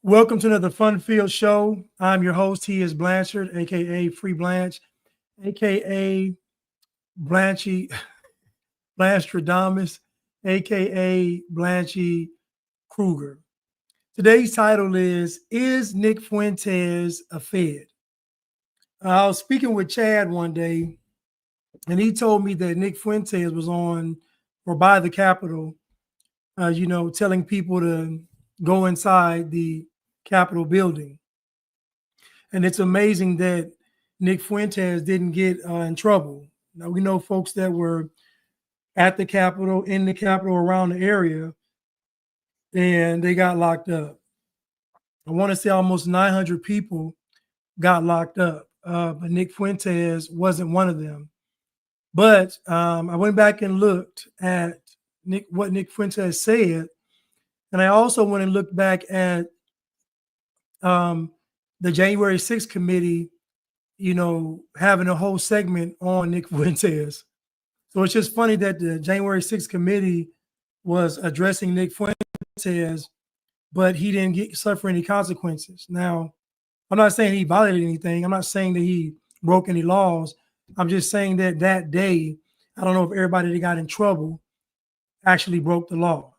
Welcome to another fun-filled show. I'm your host. He is Blanchard, aka Free Blanche, aka Blanchy Blanstradamus, aka Blanchy Kruger. Today's title is Nick Fuentes a Fed? I was speaking with Chad one day, and he told me that Nick Fuentes was on or by the Capitol, telling people to go inside the Capitol building. And it's amazing that Nick Fuentes didn't get in trouble. Now, we know folks that were at the Capitol, in the Capitol, around the area, and they got locked up. I want to say almost 900 people got locked up, but Nick Fuentes wasn't one of them. But I went back and looked at what Nick Fuentes said, and I also went and looked back at the January 6th committee, having a whole segment on Nick Fuentes. So it's just funny that the January 6th committee was addressing Nick Fuentes, but he didn't suffer any consequences. Now, I'm not saying he violated anything. I'm not saying that he broke any laws. I'm just saying that that day, I don't know if everybody that got in trouble actually broke the law.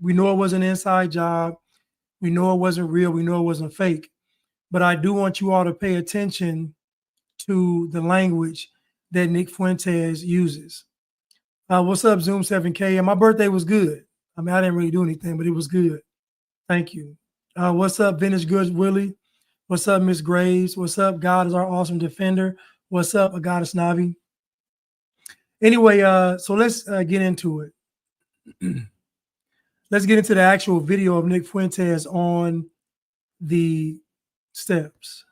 We know it was an inside job. We know it wasn't real. We know it wasn't fake. But I do want you all to pay attention to the language that Nick Fuentes uses. What's up, Zoom 7K? And my birthday was good. I mean, I didn't really do anything, but it was good. Thank you. What's up, Vintage Goods Willie? What's up, Miss Graves? What's up, God is our awesome defender? What's up, Goddess Navi? Anyway, so let's get into it. Let's get into the actual video of Nick Fuentes on the steps.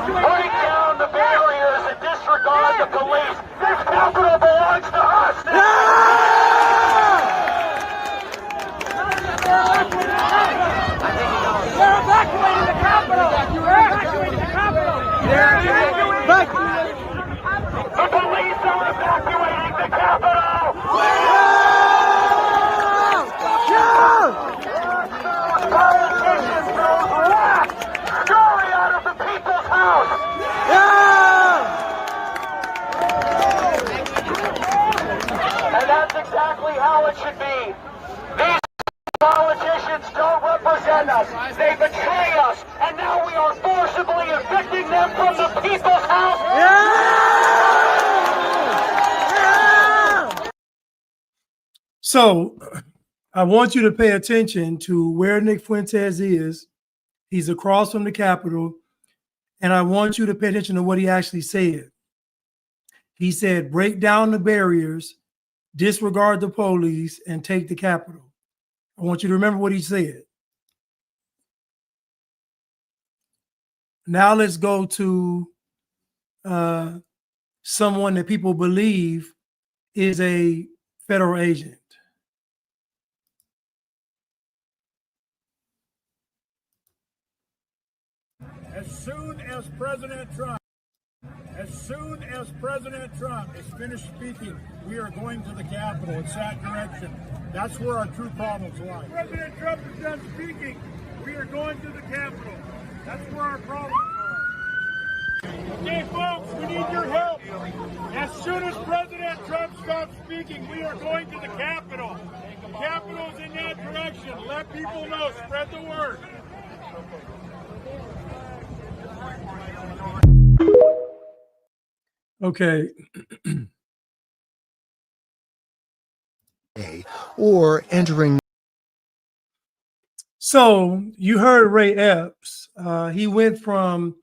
Break down the barriers and disregard the police. This Capitol belongs to us. They're evacuating the Capitol. They're evacuating the Capitol. The police are evacuating the Capitol. Politicians throw wrath, scurry out of the people's house. And that's exactly how it should be. These politicians don't represent us. They betray us. And now we are forcibly evicting them from the people's house. So I want you to pay attention to where Nick Fuentes is. He's across from the Capitol. And I want you to pay attention to what he actually said. He said, break down the barriers, disregard the police, and take the Capitol. I want you to remember what he said. Now let's go to someone that people believe is a federal agent. As soon as President Trump is finished speaking, we are going to the Capitol. It's that direction. That's where our true problems lie. President Trump is done speaking. We are going to the Capitol. That's where our problems are. Okay, folks, we need your help. As soon as President Trump stops speaking, we are going to the Capitol. The Capitol's in that direction. Let people know. Spread the word. Okay. Or entering. So you heard Ray Epps. He went from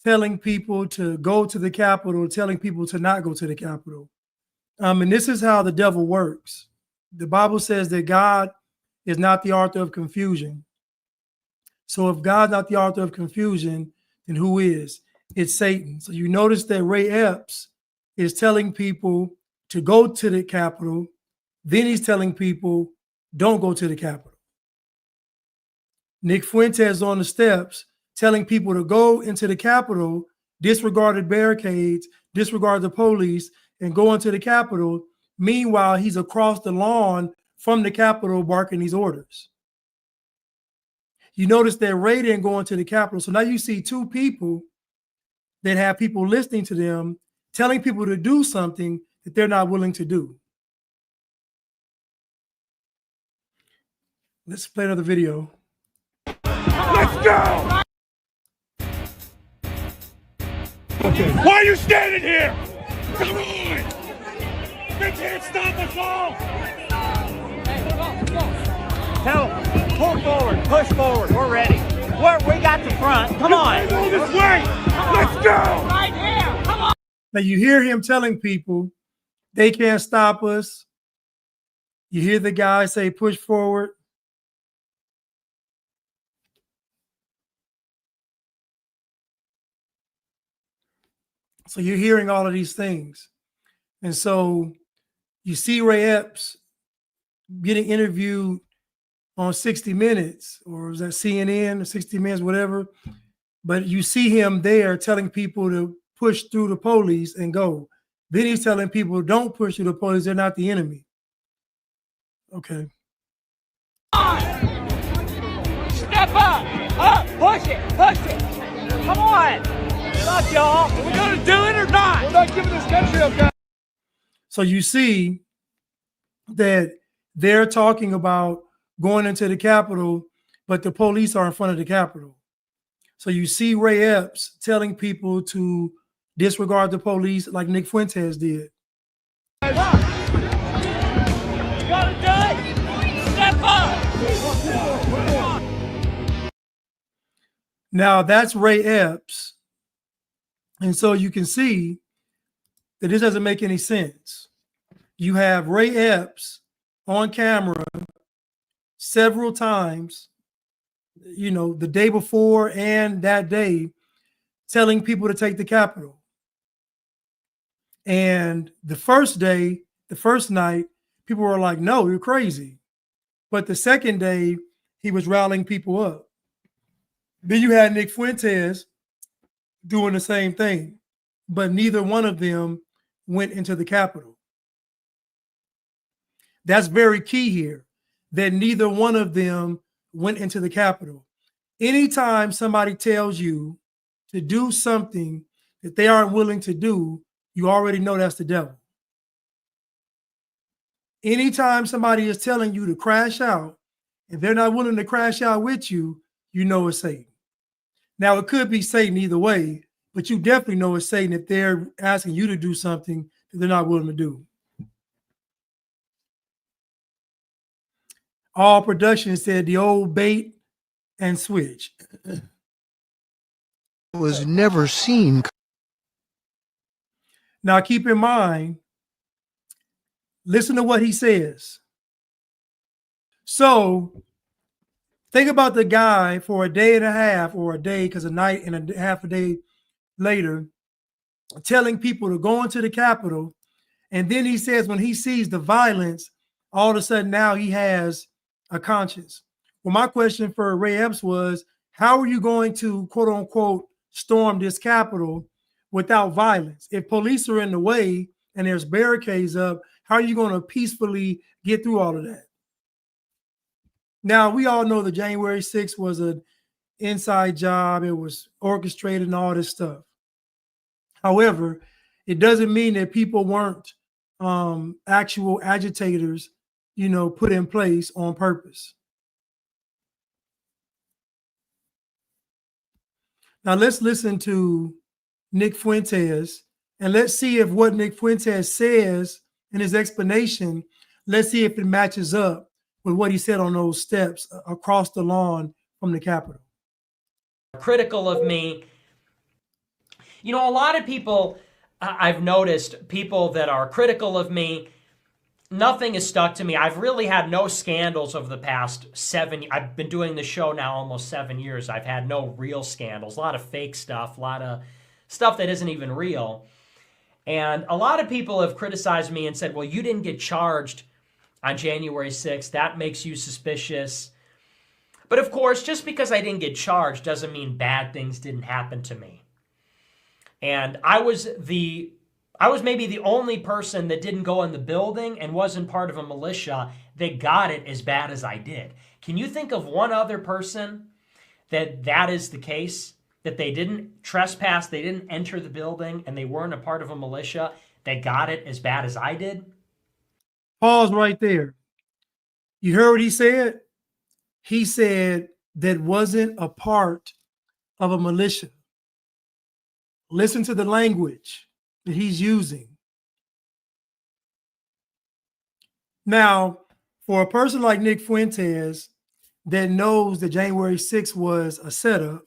telling people to go to the Capitol, telling people to not go to the Capitol. And this is how the devil works. The Bible says that God is not the author of confusion. So if God's not the author of confusion, then who is? It's Satan. So you notice that Ray Epps is telling people to go to the Capitol. Then he's telling people, don't go to the Capitol. Nick Fuentes on the steps telling people to go into the Capitol, disregard the barricades, disregard the police, and go into the Capitol. Meanwhile, he's across the lawn from the Capitol barking these orders. You notice that Ray didn't go into the Capitol. So now you see two people that have people listening to them, telling people to do something that they're not willing to do. Let's play another video. Let's go! Okay. Why are you standing here? Come on! They can't stop us all! Tell them, pull forward, push forward, we're ready. We got the front, come on. Go this way! Let's go! Right here, come on. Now you hear him telling people they can't stop us. You hear the guy say, push forward. So you're hearing all of these things. And so you see Ray Epps getting interviewed on 60 Minutes, or was that CNN or 60 Minutes, whatever. But you see him there telling people to push through the police and go. Then he's telling people, don't push through the police. They're not the enemy. Okay. Step up, push it, come on. Look, y'all, are we gonna do it or not? We're not giving this country up, guys. So you see that they're talking about going into the Capitol, but the police are in front of the Capitol. So you see Ray Epps telling people to disregard the police like Nick Fuentes did. You gotta do it. Step up. Now that's Ray Epps. And so you can see that this doesn't make any sense. You have Ray Epps on camera several times, you know, the day before and that day, telling people to take the Capitol. And the first day, the first night, people were like, no, you're crazy. But the second day, he was rallying people up. Then you had Nick Fuentes doing the same thing, but neither one of them went into the Capitol. That's very key here, that neither one of them went into the Capitol. Anytime somebody tells you to do something that they aren't willing to do, you already know that's the devil. Anytime somebody is telling you to crash out and they're not willing to crash out with you, you know it's Satan. Now, it could be Satan either way, but you definitely know it's Satan if they're asking you to do something that they're not willing to do. All production said the old bait and switch. Was never seen. Now, keep in mind, listen to what he says. So, think about the guy for a day and a half, or a day, because a night and a half a day later, telling people to go into the Capitol. And then he says when he sees the violence, all of a sudden now he has a conscience. Well, my question for Ray Epps was, how are you going to, quote unquote, storm this Capitol without violence? If police are in the way and there's barricades up, how are you going to peacefully get through all of that? Now, we all know that January 6th was an inside job. It was orchestrated and all this stuff. However, it doesn't mean that people weren't actual agitators, you know, put in place on purpose. Now, let's listen to Nick Fuentes, and let's see if what Nick Fuentes says in his explanation, let's see if it matches up with what he said on those steps across the lawn from the Capitol. Critical of me. You know, a lot of people, I've noticed people that are critical of me, nothing has stuck to me. I've really had no scandals over the past 7 years. I've been doing the show now almost 7 years. I've had no real scandals, a lot of fake stuff, a lot of stuff that isn't even real. And a lot of people have criticized me and said, well, you didn't get charged on January 6th. That makes you suspicious. But of course, just because I didn't get charged doesn't mean bad things didn't happen to me. And I was maybe the only person that didn't go in the building and wasn't part of a militia that got it as bad as I did. Can you think of one other person that is the case? That they didn't trespass, they didn't enter the building, and they weren't a part of a militia that got it as bad as I did? Pause right there. You heard what he said? He said that wasn't a part of a militia. Listen to the language that he's using. Now, for a person like Nick Fuentes that knows that January 6th was a setup,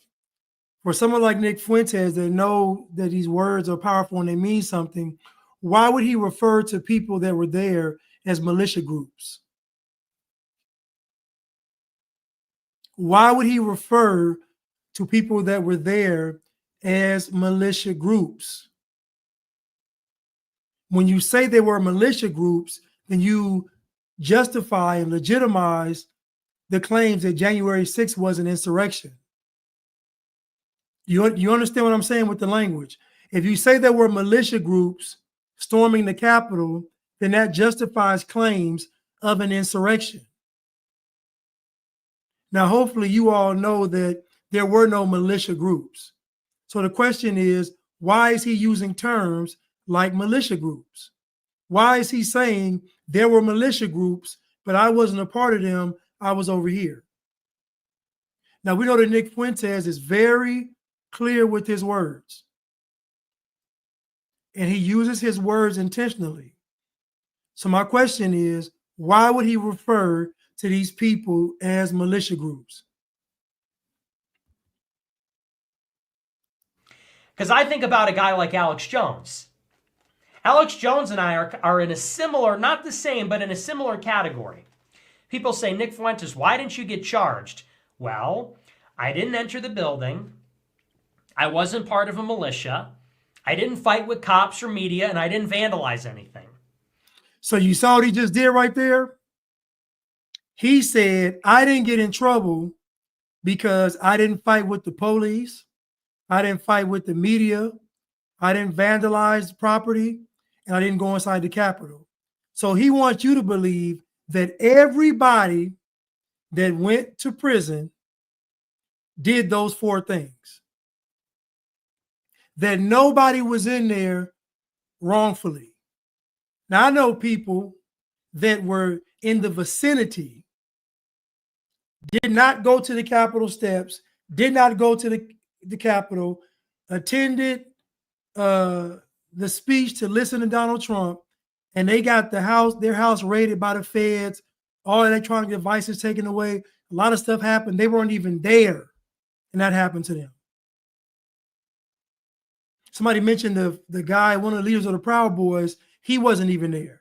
for someone like Nick Fuentes that know that these words are powerful and they mean something, why would he refer to people that were there as militia groups? Why would he refer to people that were there as militia groups? When you say they were militia groups, then you justify and legitimize the claims that January 6th was an insurrection. You understand what I'm saying with the language? If you say there were militia groups storming the Capitol, then that justifies claims of an insurrection. Now, hopefully you all know that there were no militia groups. So the question is, why is he using terms like militia groups? Why is he saying there were militia groups, but I wasn't a part of them, I was over here? Now, we know that Nick Fuentes is very clear with his words. And he uses his words intentionally. So my question is, why would he refer to these people as militia groups? Because I think about a guy like Alex Jones. Alex Jones and I are in a similar, not the same, but in a similar category. People say, Nick Fuentes, why didn't you get charged? Well, I didn't enter the building. I wasn't part of a militia. I didn't fight with cops or media, and I didn't vandalize anything. So you saw what he just did right there? He said, I didn't get in trouble because I didn't fight with the police. I didn't fight with the media. I didn't vandalize the property, and I didn't go inside the Capitol. So he wants you to believe that everybody that went to prison did those four things. That nobody was in there wrongfully. Now, I know people that were in the vicinity, did not go to the Capitol steps, did not go to the Capitol, attended the speech to listen to Donald Trump, and they got their house raided by the feds, all electronic devices taken away. A lot of stuff happened. They weren't even there, and that happened to them. Somebody mentioned the guy, one of the leaders of the Proud Boys, he wasn't even there.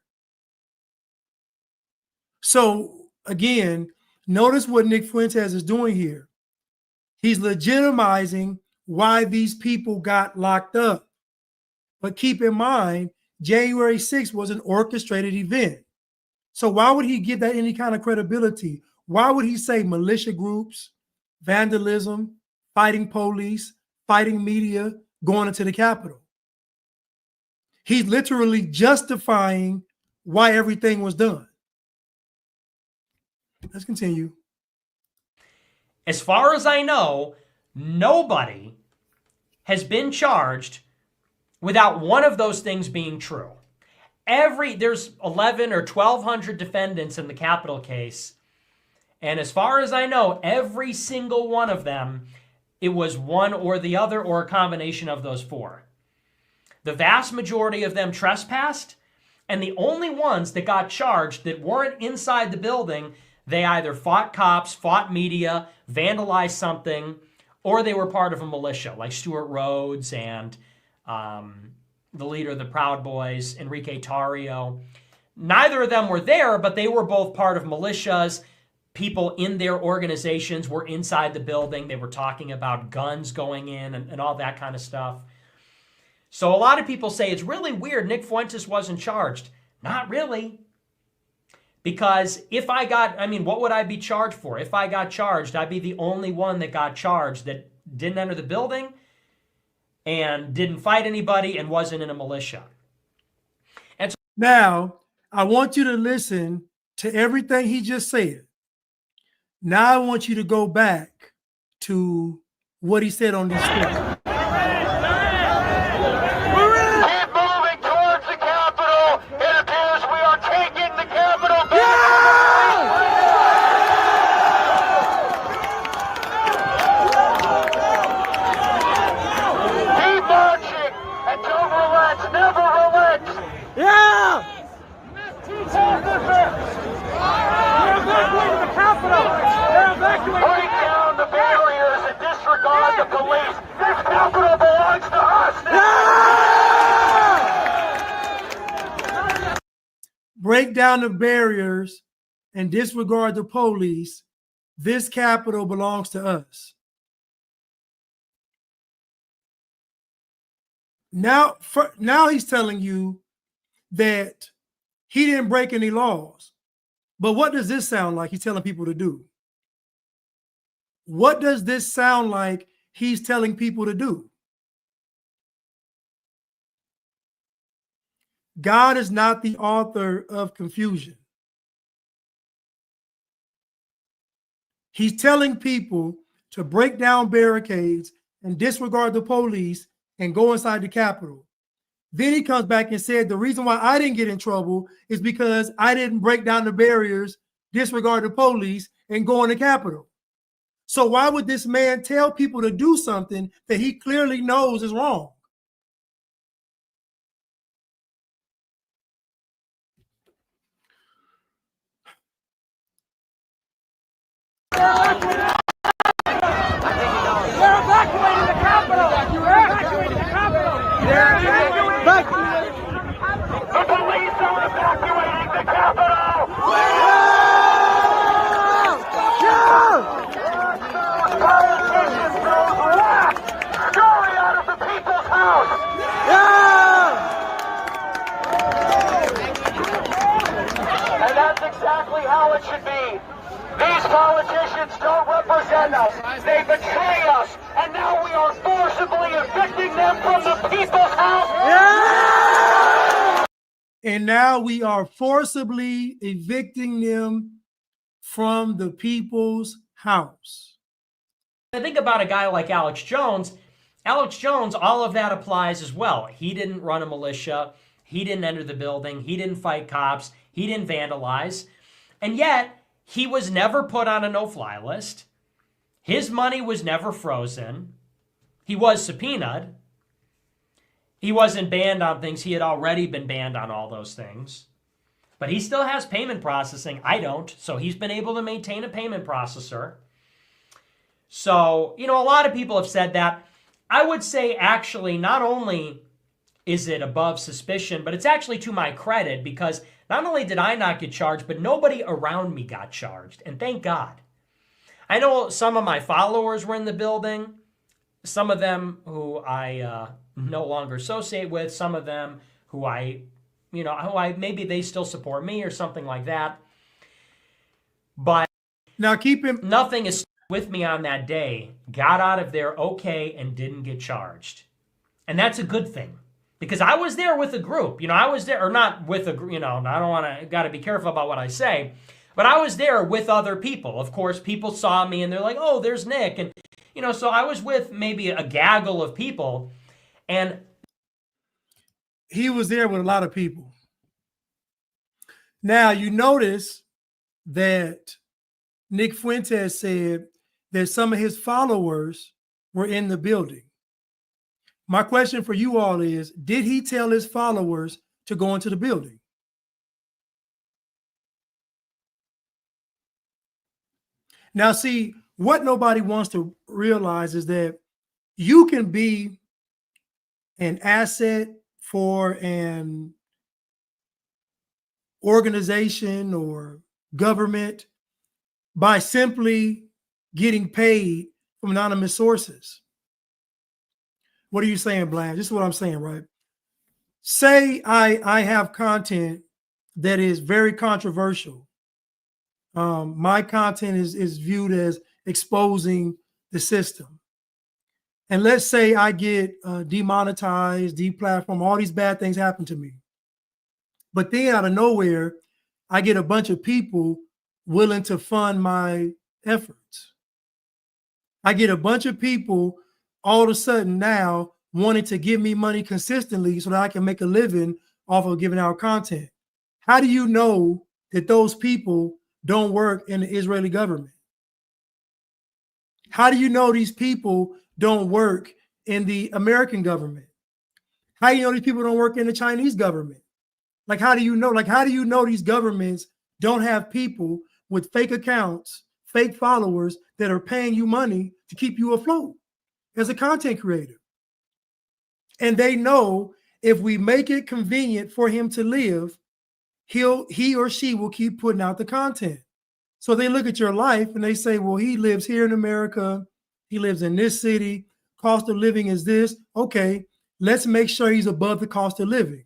So again, notice what Nick Fuentes is doing here. He's legitimizing why these people got locked up. But keep in mind, January 6th was an orchestrated event. So why would he give that any kind of credibility? Why would he say militia groups, vandalism, fighting police, fighting media, going into the Capitol? He's literally justifying why everything was done. Let's continue. As far as I know, nobody has been charged without one of those things being true. There's 11 or 1,200 defendants in the Capitol case, and as far as I know, every single one of them, it was one or the other or a combination of those four. The vast majority of them trespassed, and the only ones that got charged that weren't inside the building, they either fought cops, fought media, vandalized something, or they were part of a militia, like Stuart Rhodes and the leader of the Proud Boys, Enrique Tarrio. Neither of them were there, but they were both part of militias. People in their organizations were inside the building. They were talking about guns going in and all that kind of stuff. So a lot of people say it's really weird Nick Fuentes wasn't charged. Not really. Because if I got, what would I be charged for? If I got charged, I'd be the only one that got charged that didn't enter the building and didn't fight anybody and wasn't in a militia. And so now, I want you to listen to everything he just said. Now I want you to go back to what he said on these scripts. Keep moving towards the Capitol. It appears we are taking the Capitol back. Keep marching and don't relent. Never relent. Yeah! Break down the barriers and disregard the police. This Capitol belongs to us now. Break down the barriers and disregard the police. This Capitol belongs to us. Now he's telling you that he didn't break any laws. But what does this sound like he's telling people to do? What does this sound like he's telling people to do? God is not the author of confusion. He's telling people to break down barricades and disregard the police and go inside the Capitol. Then he comes back and said, the reason why I didn't get in trouble is because I didn't break down the barriers, disregard the police, and go in the Capitol. So why would this man tell people to do something that he clearly knows is wrong? They're evacuating the Capitol! They're evacuating the Capitol! They're evacuating! The police are evacuating the Capitol! Politicians throw black scurry out of the people's house! And that's exactly how it should be. These politicians don't represent us. They betray us. And now we are forcibly evicting them from the people's house. And now we are forcibly evicting them from the people's house. I think about a guy like Alex Jones. Alex Jones, all of that applies as well. He didn't run a militia. He didn't enter the building. He didn't fight cops. He didn't vandalize. And yet, he was never put on a no-fly list. His money was never frozen. He was subpoenaed. He wasn't banned on things. He had already been banned on all those things. But he still has payment processing. I don't. So he's been able to maintain a payment processor. So, a lot of people have said that. I would say, actually, not only is it above suspicion, but it's actually to my credit, because not only did I not get charged, but nobody around me got charged. And thank God. I know some of my followers were in the building. Some of them who I no longer associate with. Some of them who maybe they still support me or something like that. But now nothing is with me on that day, got out of there okay and didn't get charged. And that's a good thing. Because I was there with a group, I was there, or not with a, I don't want to, got to be careful about what I say, but I was there with other people. Of course, people saw me and they're like, oh, there's Nick. And, so I was with maybe a gaggle of people, and he was there with a lot of people. Now, you notice that Nick Fuentes said that some of his followers were in the building. My question for you all is, did he tell his followers to go into the building? Now, see, what nobody wants to realize is that you can be an asset for an organization or government by simply getting paid from anonymous sources. What are you saying, Blanche? This is what I'm saying, right? Say I have content that is very controversial. My content is viewed as exposing the system. And let's say I get demonetized, deplatformed, all these bad things happen to me. But then out of nowhere, I get a bunch of people willing to fund my efforts. I get a bunch of people all of a sudden now wanting to give me money consistently so that I can make a living off of giving out content. How do you know that those people don't work in the Israeli government? How do you know these people don't work in the American government? How do you know these people don't work in the Chinese government? Like, how do you know? Like, how do you know these governments don't have people with fake accounts, fake followers that are paying you money to keep you afloat as a content creator? And they know if we make it convenient for him to live, he or she will keep putting out the content. So they look at your life and they say, well, he lives here in America. He lives in this city. Cost of living is this. Okay, let's make sure he's above the cost of living.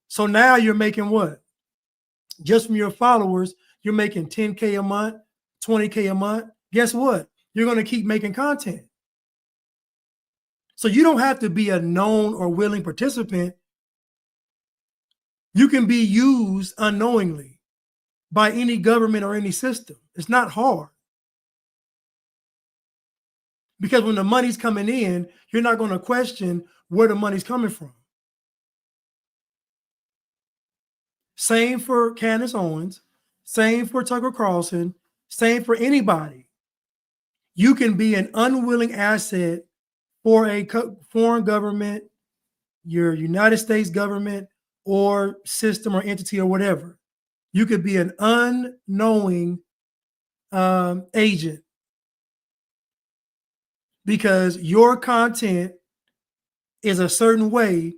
So now you're making what? Just from your followers, you're making 10K a month, 20K a month. Guess what? You're going to keep making content. So you don't have to be a known or willing participant. You can be used unknowingly by any government or any system. It's not hard. Because when the money's coming in, you're not going to question where the money's coming from. Same for Candace Owens, same for Tucker Carlson, same for anybody. You can be an unwilling asset for a foreign government, your United States government, or system or entity or whatever. You could be an unknowing agent because your content is a certain way.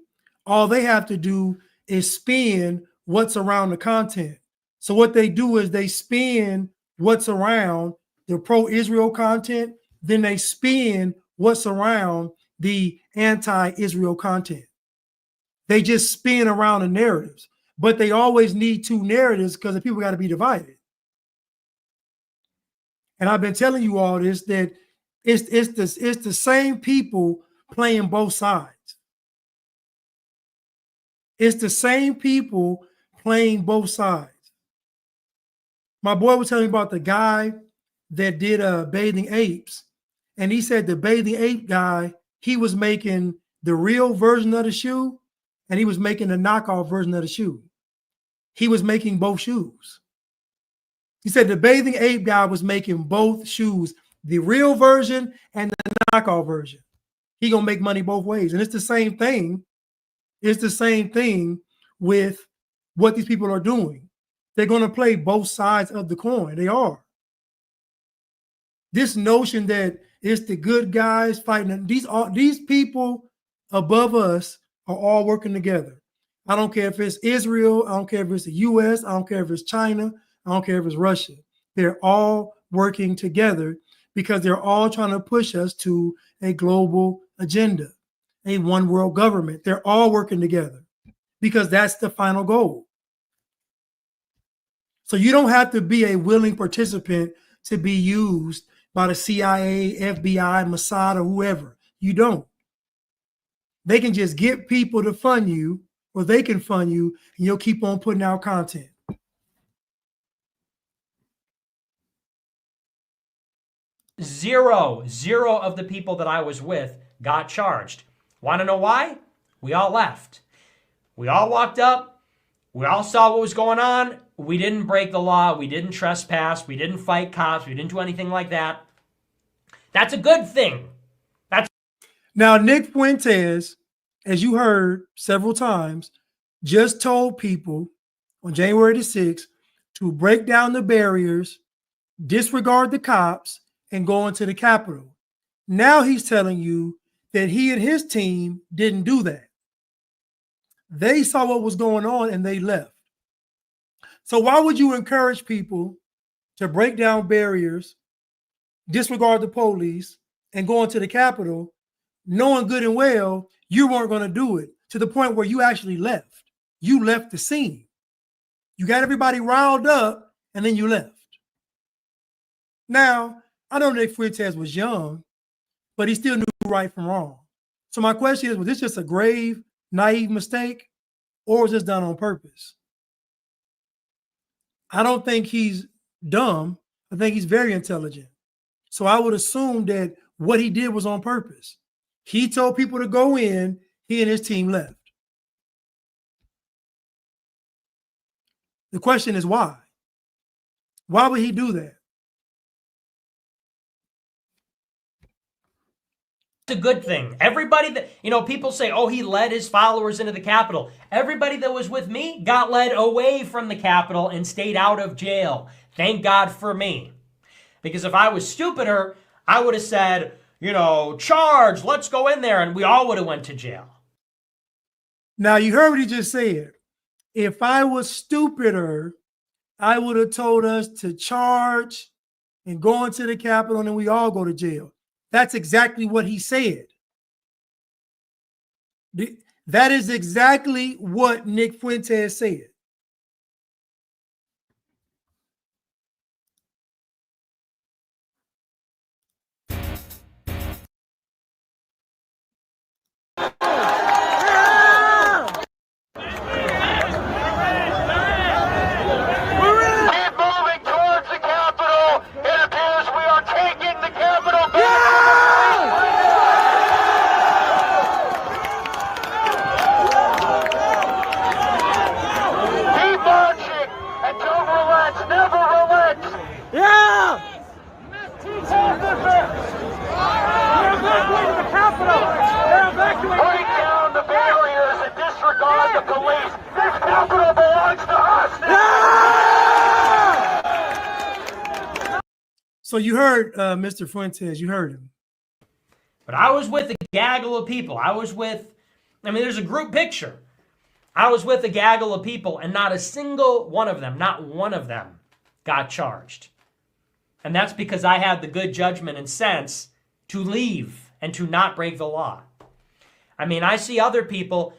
All they have to do is spin what's around the content. So what they do is they spin what's around the pro-Israel content, then they spin what's around the anti-Israel content. They just spin around the narratives, but they always need two narratives because the people got to be divided. And I've been telling you all this, that it's the same people playing both sides. It's the same people playing both sides. My boy was telling me about the guy that did Bathing Apes, and he said the Bathing Ape guy, he was making the real version of the shoe, and he was making the knockoff version of the shoe. He was making both shoes. He said the Bathing Ape guy was making both shoes, the real version and the knockoff version. He gonna make money both ways, and it's the same thing. It's the same thing with what these people are doing. They're going to play both sides of the coin. They are. This notion that it's the good guys fighting, these people above us are all working together. I don't care if it's Israel. I don't care if it's the US. I don't care if it's China. I don't care if it's Russia. They're all working together because they're all trying to push us to a global agenda, a one world government. They're all working together because that's the final goal. So you don't have to be a willing participant to be used by the CIA, FBI, Mossad, or whoever. You don't. They can just get people to fund you, or they can fund you, and you'll keep on putting out content. Zero of the people that I was with got charged. Want to know why? We all left. We all walked up. We all saw what was going on. We didn't break the law. We didn't trespass. We didn't fight cops. We didn't do anything like that. That's a good thing. Now, Nick Fuentes, as you heard several times, just told people on January the 6th to break down the barriers, disregard the cops, and go into the Capitol. Now he's telling you that he and his team didn't do that. They saw what was going on and they left. So why would you encourage people to break down barriers, disregard the police, and go into the Capitol, knowing good and well you weren't going to do it, to the point where you actually left? You left the scene. You got everybody riled up, and then you left. Now, I know Nick Fuentes was young, but he still knew right from wrong. So my question is, was this just a grave, naive mistake, or was this done on purpose? I don't think he's dumb. I think he's very intelligent. So I would assume that what he did was on purpose. He told people to go in, he and his team left. The question is why? Why would he do that? It's a good thing. Everybody that, people say, oh, he led his followers into the Capitol. Everybody that was with me got led away from the Capitol and stayed out of jail. Thank God for me. Because if I was stupider, I would have said, charge, let's go in there, and we all would have went to jail. Now, you heard what he just said. If I was stupider, I would have told us to charge and go into the Capitol, and then we all go to jail. That's exactly what he said. That is exactly what Nick Fuentes said. So you heard Mr. Fuentes, you heard him. But I was with a gaggle of people. There's a group picture. I was with a gaggle of people, and not a single one of them, not one of them, got charged. And that's because I had the good judgment and sense to leave and to not break the law. I see other people,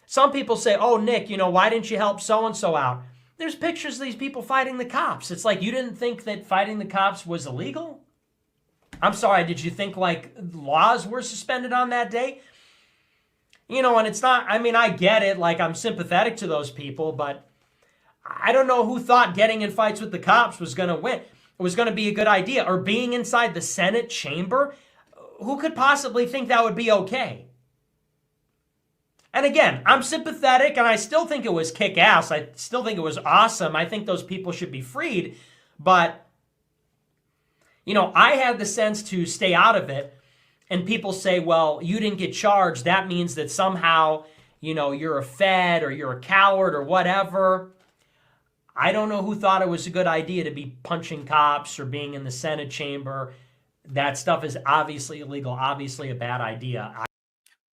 some people say, oh, Nick, why didn't you help so-and-so out? There's pictures of these people fighting the cops. It's like, you didn't think that fighting the cops was illegal? I'm sorry, did you think laws were suspended on that day? And it's not, I get it, I'm sympathetic to those people, but I don't know who thought getting in fights with the cops was going to win. It was going to be a good idea. Or being inside the Senate chamber, who could possibly think that would be okay? And again, I'm sympathetic, and I still think it was kick-ass. I still think it was awesome. I think those people should be freed. But, I had the sense to stay out of it. And people say, well, you didn't get charged. That means that somehow, you're a Fed or you're a coward or whatever. I don't know who thought it was a good idea to be punching cops or being in the Senate chamber. That stuff is obviously illegal, obviously a bad idea.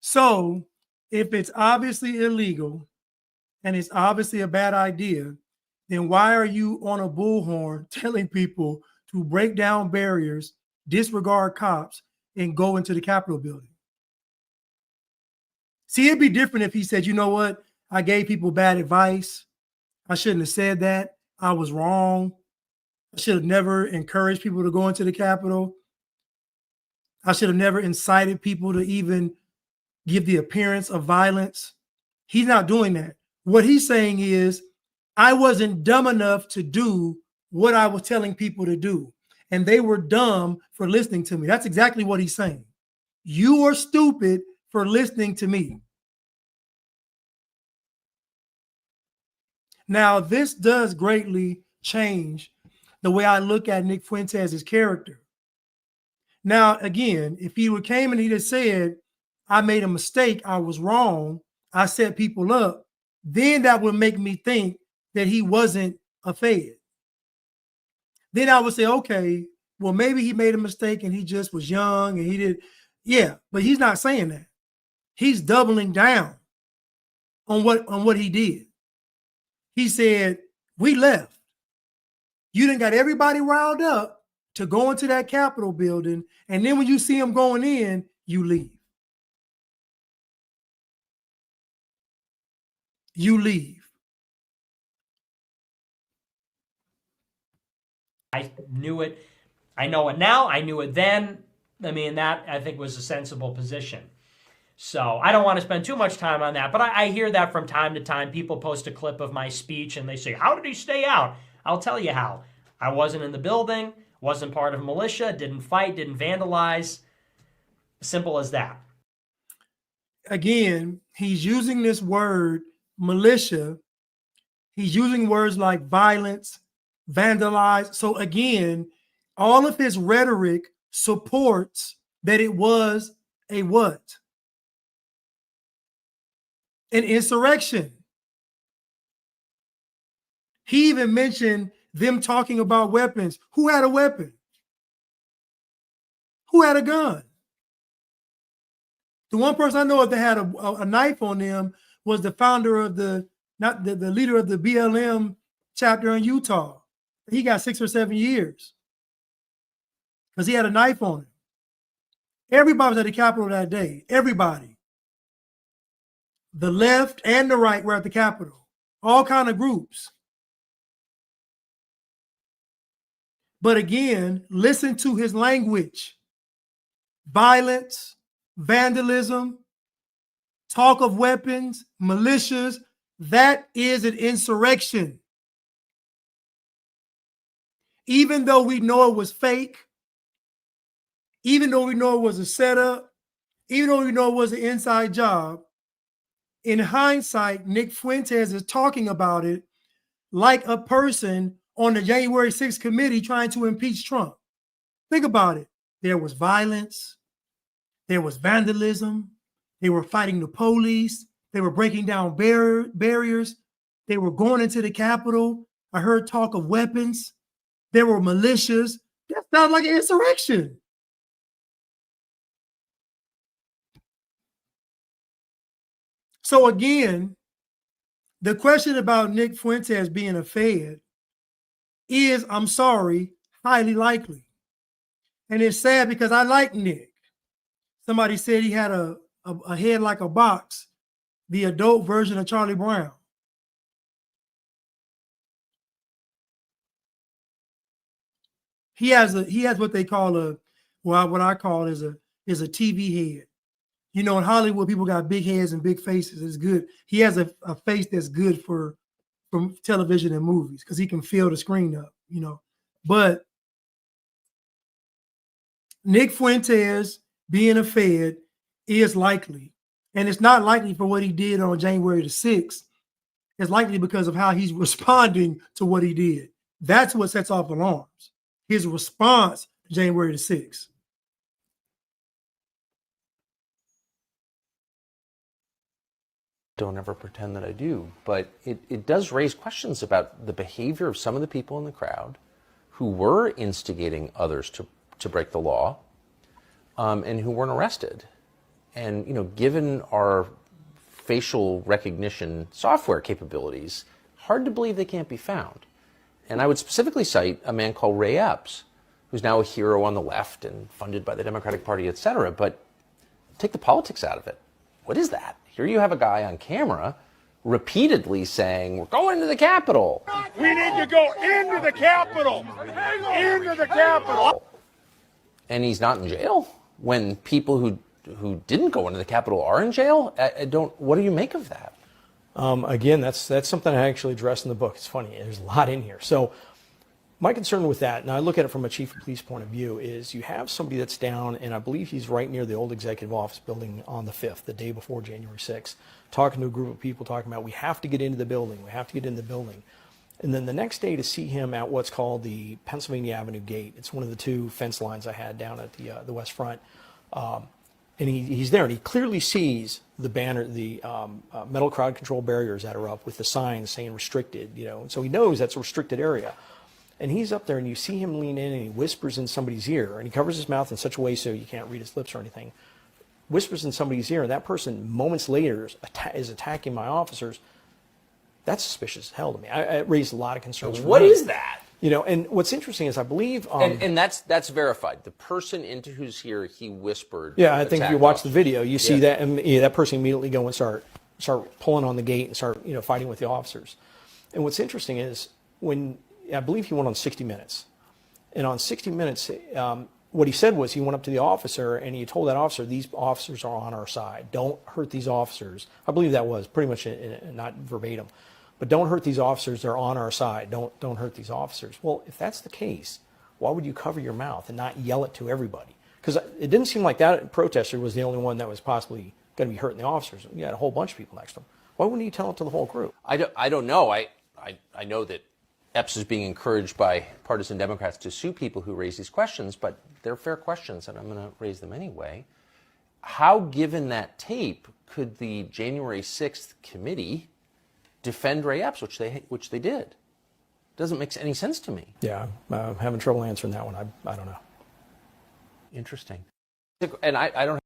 So if it's obviously illegal and it's obviously a bad idea, then why are you on a bullhorn telling people to break down barriers, disregard cops, and go into the Capitol building? See, it'd be different if he said, you know what? I gave people bad advice. I shouldn't have said that. I was wrong. I should have never encouraged people to go into the Capitol. I should have never incited people to even give the appearance of violence. He's not doing that. What he's saying is, I wasn't dumb enough to do what I was telling people to do, and they were dumb for listening to me. That's exactly what he's saying. You are stupid for listening to me. Now, this does greatly change the way I look at Nick Fuentes' character. Now, again, if he came and he just said, I made a mistake, I was wrong, I set people up, then that would make me think that he wasn't a Fed. Then I would say, okay, well, maybe he made a mistake and he just was young and he did. Yeah, but he's not saying that. He's doubling down on what he did. He said, We left. You done got everybody riled up to go into that Capitol building, and then when you see them going in, you leave. You leave. I knew it. I know it now. I knew it then. I mean, that I think was a sensible position. So I don't want to spend too much time on that, but I hear that from time to time. People post a clip of my speech and they say, how did he stay out? I'll tell you how. I wasn't in the building, wasn't part of militia, didn't fight, didn't vandalize. Simple as that. Again, he's using this word militia. He's using words like violence, vandalize. So again, all of his rhetoric supports that it was a what? An insurrection. He even mentioned them talking about weapons. Who had a weapon? Who had a gun? The one person I know that had a knife on them was the founder of the leader of the BLM chapter in Utah. He got 6 or 7 years because he had a knife on him. Everybody was at the Capitol that day. Everybody. The left and the right were at the Capitol. All kind of groups. But again, listen to his language. Violence, vandalism, talk of weapons, militias. That is an insurrection. Even though we know it was fake, even though we know it was a setup, even though we know it was an inside job, in hindsight, Nick Fuentes is talking about it like a person on the January 6th committee trying to impeach Trump. Think about it. There was violence. There was vandalism. They were fighting the police. They were breaking down barriers. They were going into the Capitol. I heard talk of weapons. There were militias. That sounds like an insurrection. So again, the question about Nick Fuentes being a Fed is, I'm sorry, highly likely. And it's sad because I like Nick. Somebody said he had a head like a box, the adult version of Charlie Brown. He has what they call what I call is a TV head. You know, in Hollywood, people got big heads and big faces. It's good. He has a face that's good for television and movies because he can fill the screen up, you know. But Nick Fuentes being a Fed is likely. And it's not likely for what he did on January the 6th. It's likely because of how he's responding to what he did. That's what sets off alarms. His response to January the 6th. Don't ever pretend that I do, but it does raise questions about the behavior of some of the people in the crowd who were instigating others to break the law and who weren't arrested. And, you know, given our facial recognition software capabilities, hard to believe they can't be found. And I would specifically cite a man called Ray Epps, who's now a hero on the left and funded by the Democratic Party, et cetera. But take the politics out of it. What is that? Here you have a guy on camera repeatedly saying, we're going to the Capitol. We need to go into the Capitol. Into the Capitol. And he's not in jail when people who didn't go into the Capitol are in jail? What do you make of that? Again, that's something I actually address in the book. It's funny. There's a lot in here. So my concern with that, and I look at it from a chief of police point of view, is you have somebody that's down, and I believe he's right near the old executive office building on the 5th, the day before January 6th, talking to a group of people, talking about, we have to get into the building. We have to get in the building. And then the next day to see him at what's called the Pennsylvania Avenue Gate. It's one of the two fence lines I had down at the West Front. And he's there, and he clearly sees the banner, the metal crowd control barriers that are up with the signs saying restricted, you know. So he knows that's a restricted area. And he's up there, and you see him lean in, and he whispers in somebody's ear, and he covers his mouth in such a way so you can't read his lips or anything. Whispers in somebody's ear, and that person moments later is attacking my officers. That's suspicious as hell to me. It raised a lot of concerns. What is that? You know, and what's interesting is I believe... and that's verified. The person into whose ear he whispered... Yeah, I think if you watch the video, you see that, and that person immediately go and start pulling on the gate and start, fighting with the officers. And what's interesting is when, I believe he went on 60 Minutes. And on 60 Minutes, what he said was he went up to the officer and he told that officer, these officers are on our side. Don't hurt these officers. I believe that was pretty much not verbatim. But don't hurt these officers. They're on our side. Don't hurt these officers. Well, if that's the case, why would you cover your mouth and not yell it to everybody? Because it didn't seem like that protester was the only one that was possibly going to be hurting the officers. You had a whole bunch of people next to him. Why wouldn't he tell it to the whole group? I don't know. I know that Epps is being encouraged by partisan Democrats to sue people who raise these questions, but they're fair questions, and I'm going to raise them anyway. How, given that tape, could the January 6th committee defend Ray Epps, which they did? Doesn't make any sense to me. Yeah, I'm having trouble answering that one. I don't know. Interesting. And I don't.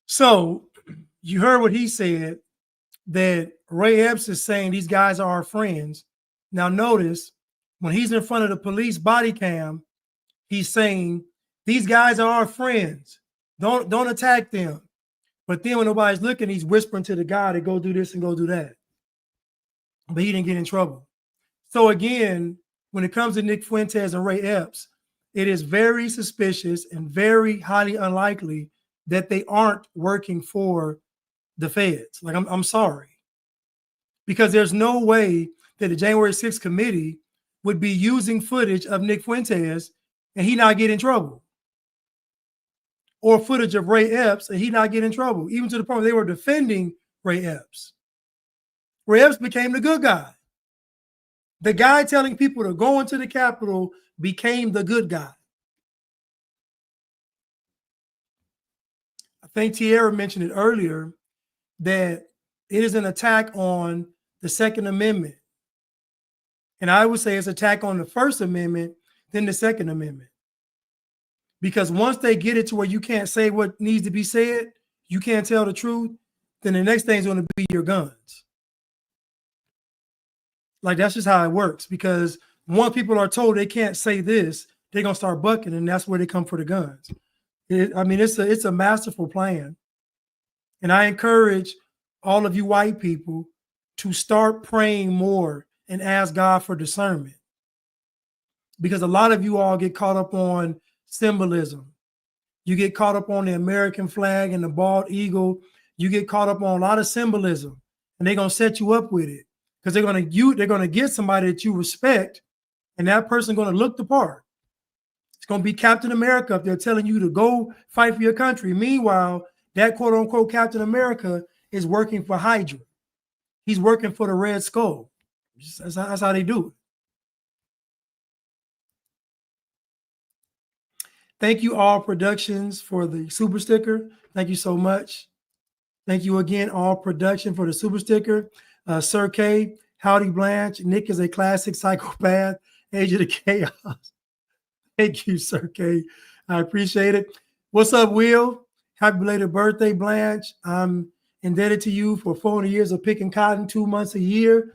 So you heard what he said, that Ray Epps is saying these guys are our friends. Now notice when he's in front of the police body cam, he's saying these guys are our friends. Don't attack them. But then when nobody's looking, he's whispering to the guy to go do this and go do that. But he didn't get in trouble. So again, when it comes to Nick Fuentes and Ray Epps, it is very suspicious and very highly unlikely that they aren't working for the feds. Like, I'm sorry. Because there's no way that the January 6th committee would be using footage of Nick Fuentes and he not get in trouble. Or footage of Ray Epps and he not get in trouble, even to the point where they were defending Ray Epps. Ray Epps became the good guy. The guy telling people to go into the Capitol became the good guy. I think Tierra mentioned it earlier that it is an attack on the Second Amendment. And I would say it's an attack on the First Amendment, then the Second Amendment. Because once they get it to where you can't say what needs to be said, you can't tell the truth, then the next thing is going to be your guns. Like, that's just how it works. Because once people are told they can't say this, they're going to start bucking, and that's where they come for the guns. It's a masterful plan. And I encourage all of you white people to start praying more and ask God for discernment. Because a lot of you all get caught up on symbolism. You get caught up on the American flag and the bald eagle. You get caught up on a lot of symbolism, and they're going to set you up with it. Because they're going to get somebody that you respect, and that person's going to look the part. It's going to be Captain America if they're telling you to go fight for your country. Meanwhile, that quote unquote Captain America is working for Hydra. He's working for the Red Skull. That's how they do it. Thank you, All Productions, for the super sticker. Thank you so much. Thank you again, All Production, for the super sticker. Sir K, Howdy Blanche, Nick is a classic psychopath, Age of the Chaos. Thank you, Sir K. I appreciate it. What's up, Will? Happy belated birthday, Blanche. I'm indebted to you for 400 years of picking cotton, 2 months a year.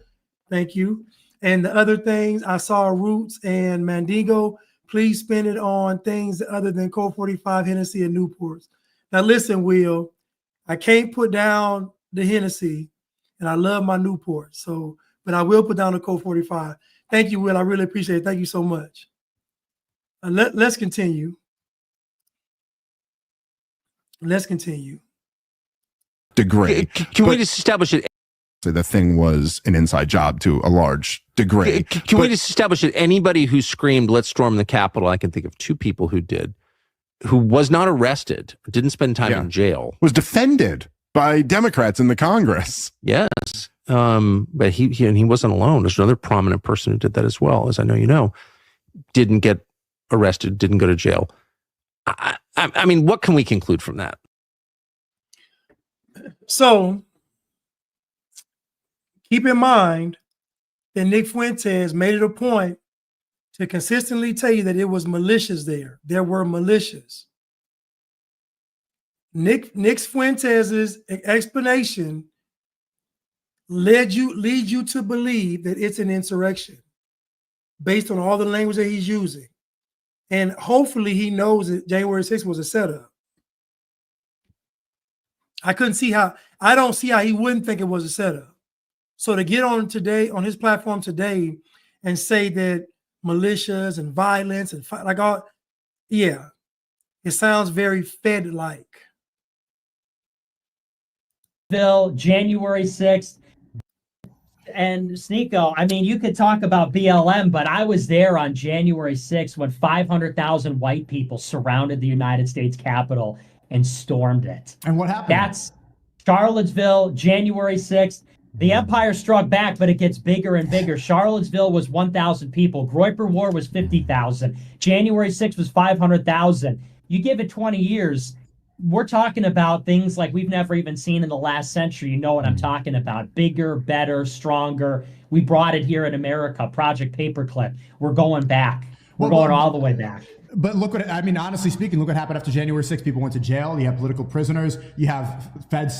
Thank you. And the other things, I saw Roots and Mandingo. Please spend it on things other than Colt 45, Hennessy, and Newports. Now, listen, Will, I can't put down the Hennessy, and I love my Newport. So, but I will put down the Colt 45. Thank you, Will. I really appreciate it. Thank you so much. Let's continue. Let's continue. Degree. Can we just establish it? The thing was an inside job to a large degree. Can we just establish that anybody who screamed, "Let's storm the Capitol," I can think of two people who did, who was not arrested, didn't spend time in jail, was defended by Democrats in the Congress. Yes. But he wasn't alone. There's another prominent person who did that as well, as I know you know, didn't get arrested, didn't go to jail. I mean, what can we conclude from that? So keep in mind that Nick Fuentes made it a point to consistently tell you that it was militias there. There were militias. Nick Fuentes' explanation lead you to believe that it's an insurrection based on all the language that he's using. And hopefully he knows that January 6th was a setup. I don't see how he wouldn't think it was a setup. So to get on his platform today and say that militias and violence and it sounds very Fed-like. January 6th. And Sneeko, I mean, you could talk about BLM, but I was there on January 6th when 500,000 white people surrounded the United States Capitol and stormed it. And what happened? That's Charlottesville, January 6th. The empire struck back, but it gets bigger and bigger. Charlottesville was 1,000 people. Groyper War was 50,000. January 6th was 500,000. You give it 20 years, we're talking about things like we've never even seen in the last century. You know what I'm talking about. Bigger, better, stronger. We brought it here in America. Project Paperclip. We're going back. We're going all the way back. But look honestly speaking, look what happened after January 6th. People went to jail. You have political prisoners. You have Fed psyops.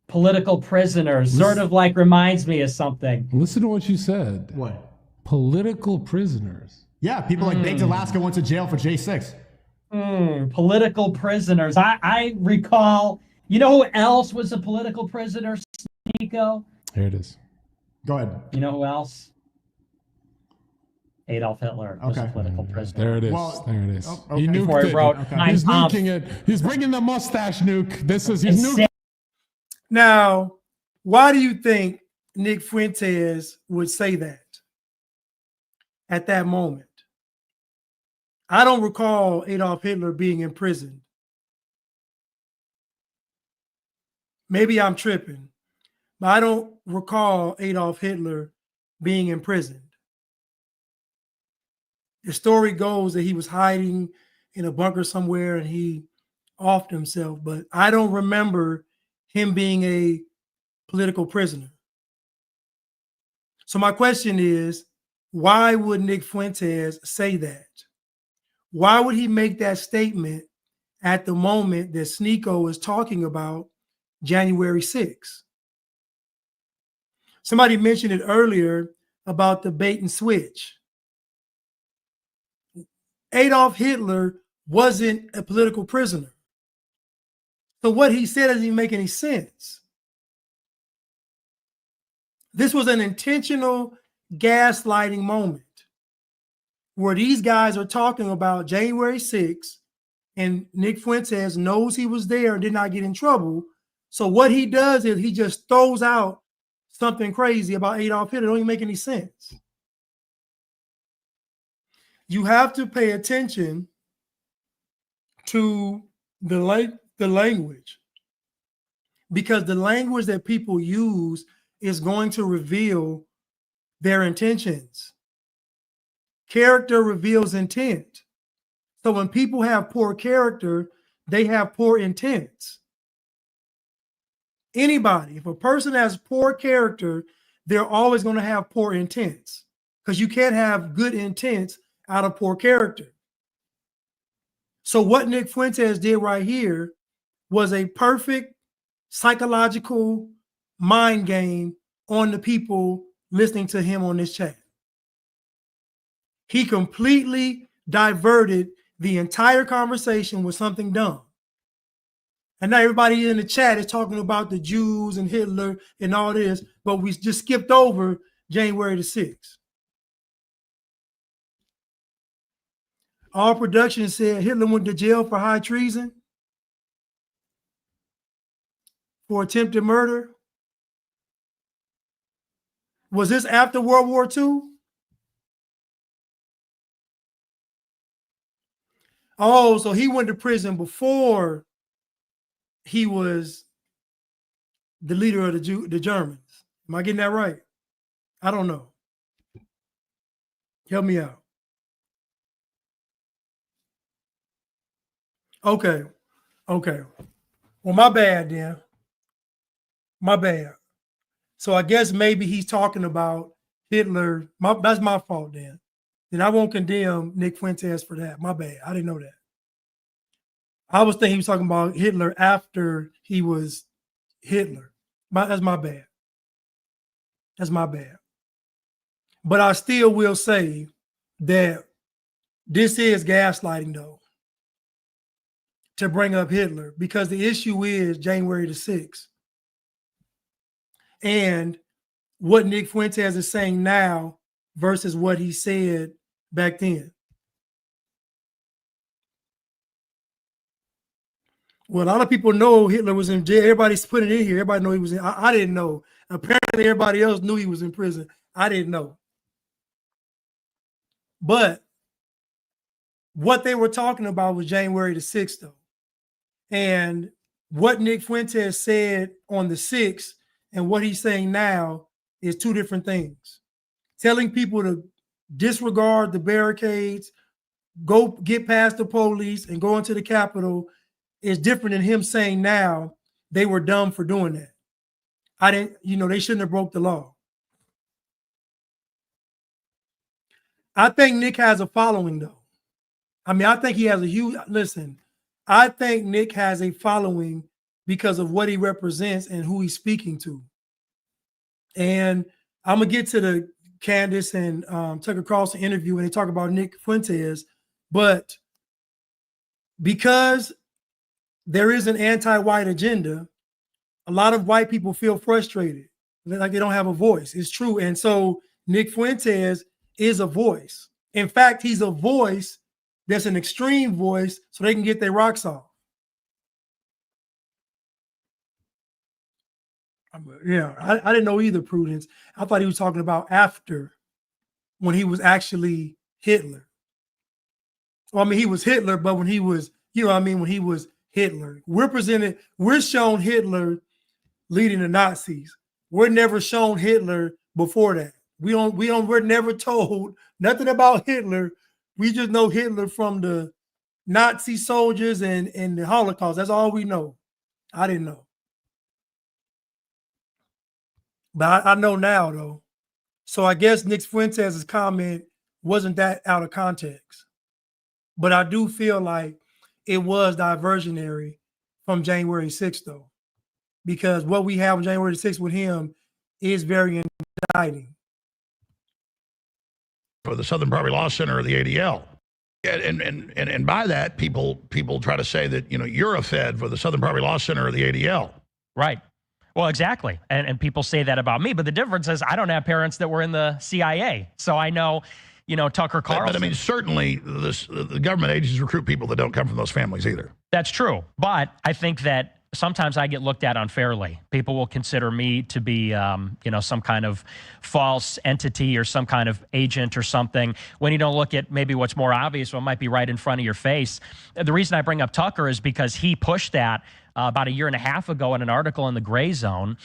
Political prisoners. Sort of like reminds me of something. Listen to what you said. What? Political prisoners. Yeah, people like Baked Alaska went to jail for J6. Political prisoners. I recall, you know who else was a political prisoner, Nico? Here it is. Go ahead. You know who else? Adolf Hitler was a political prisoner. There it is. There it is. Okay. He Before nuked he wrote it. He's nuking it. He's bringing the mustache nuke. He's nuking. Now, why do you think Nick Fuentes would say that at that moment? I don't recall Adolf Hitler being imprisoned. Maybe I'm tripping, but I don't recall Adolf Hitler being imprisoned. The story goes that he was hiding in a bunker somewhere and he offed himself, but I don't remember him being a political prisoner. So my question is, why would Nick Fuentes say that? Why would he make that statement at the moment that Sneeko is talking about January 6th? Somebody mentioned it earlier about the bait and switch. Adolf Hitler wasn't a political prisoner. So what he said doesn't even make any sense. This was an intentional gaslighting moment where these guys are talking about January 6th and Nick Fuentes knows he was there and did not get in trouble. So what he does is he just throws out something crazy about Adolf Hitler. It don't even make any sense. You have to pay attention to the language, because the language that people use is going to reveal their intentions. Character reveals intent. So when people have poor character, they have poor intents. Anybody, if a person has poor character, they're always going to have poor intents, because you can't have good intents out of poor character. So what Nick Fuentes did right here was a perfect psychological mind game on the people listening to him on this chat. He completely diverted the entire conversation with something dumb. And now everybody in the chat is talking about the Jews and Hitler and all this, but we just skipped over January the 6th. All production said Hitler went to jail for high treason, for attempted murder. Was this after World War II? Oh, so he went to prison before he was the leader of the Germans. Am I getting that right? I don't know. Help me out. Okay. Well, my bad then. My bad. So I guess maybe he's talking about Hitler. That's my fault then. Then I won't condemn Nick Fuentes for that. My bad. I didn't know that. I was thinking he was talking about Hitler after he was Hitler. That's my bad. That's my bad. But I still will say that this is gaslighting, though, to bring up Hitler, because the issue is January the 6th. And what Nick Fuentes is saying now versus what he said back then. Well, a lot of people know Hitler was in jail. Everybody's putting it in here. Everybody know he was in. I didn't know. Apparently, everybody else knew he was in prison. I didn't know. But what they were talking about was January the 6th, though. And what Nick Fuentes said on the 6th and what he's saying now is two different things. Telling people to disregard the barricades, go get past the police and go into the Capitol is different than him saying now they were dumb for doing that. They shouldn't have broke the law. I think Nick has a following, though. I mean, I think he has a huge, listen, I think Nick has a following because of what he represents and who he's speaking to. And I'm going to get to the Candace and Tucker Carlson interview when they talk about Nick Fuentes, but because there is an anti-white agenda, a lot of white people feel frustrated, like they don't have a voice. It's true. And so Nick Fuentes is a voice. In fact, he's a voice that's an extreme voice so they can get their rocks off. Yeah, I didn't know either, Prudence. I thought he was talking about after, when he was actually Hitler. Well, I mean, he was Hitler, but when he was, when he was Hitler. We're shown Hitler leading the Nazis. We're never shown Hitler before that. We're never told nothing about Hitler. We just know Hitler from the Nazi soldiers and the Holocaust. That's all we know. I didn't know. But I know now, though. So I guess Nick Fuentes' comment wasn't that out of context. But I do feel like it was diversionary from January 6th, though, because what we have on January 6th with him is very indicting. For the Southern Poverty Law Center or the ADL. And by that, people try to say that, you're a Fed for the Southern Poverty Law Center or the ADL. Right. Well, exactly. And people say that about me. But the difference is I don't have parents that were in the CIA. So I know, Tucker Carlson. But I mean, certainly the government agencies recruit people that don't come from those families either. That's true. But I think that sometimes I get looked at unfairly. People will consider me to be, some kind of false entity or some kind of agent or something when you don't look at maybe what's more obvious, what might be right in front of your face. The reason I bring up Tucker is because he pushed that about a year and a half ago in an article in the Gray Zone.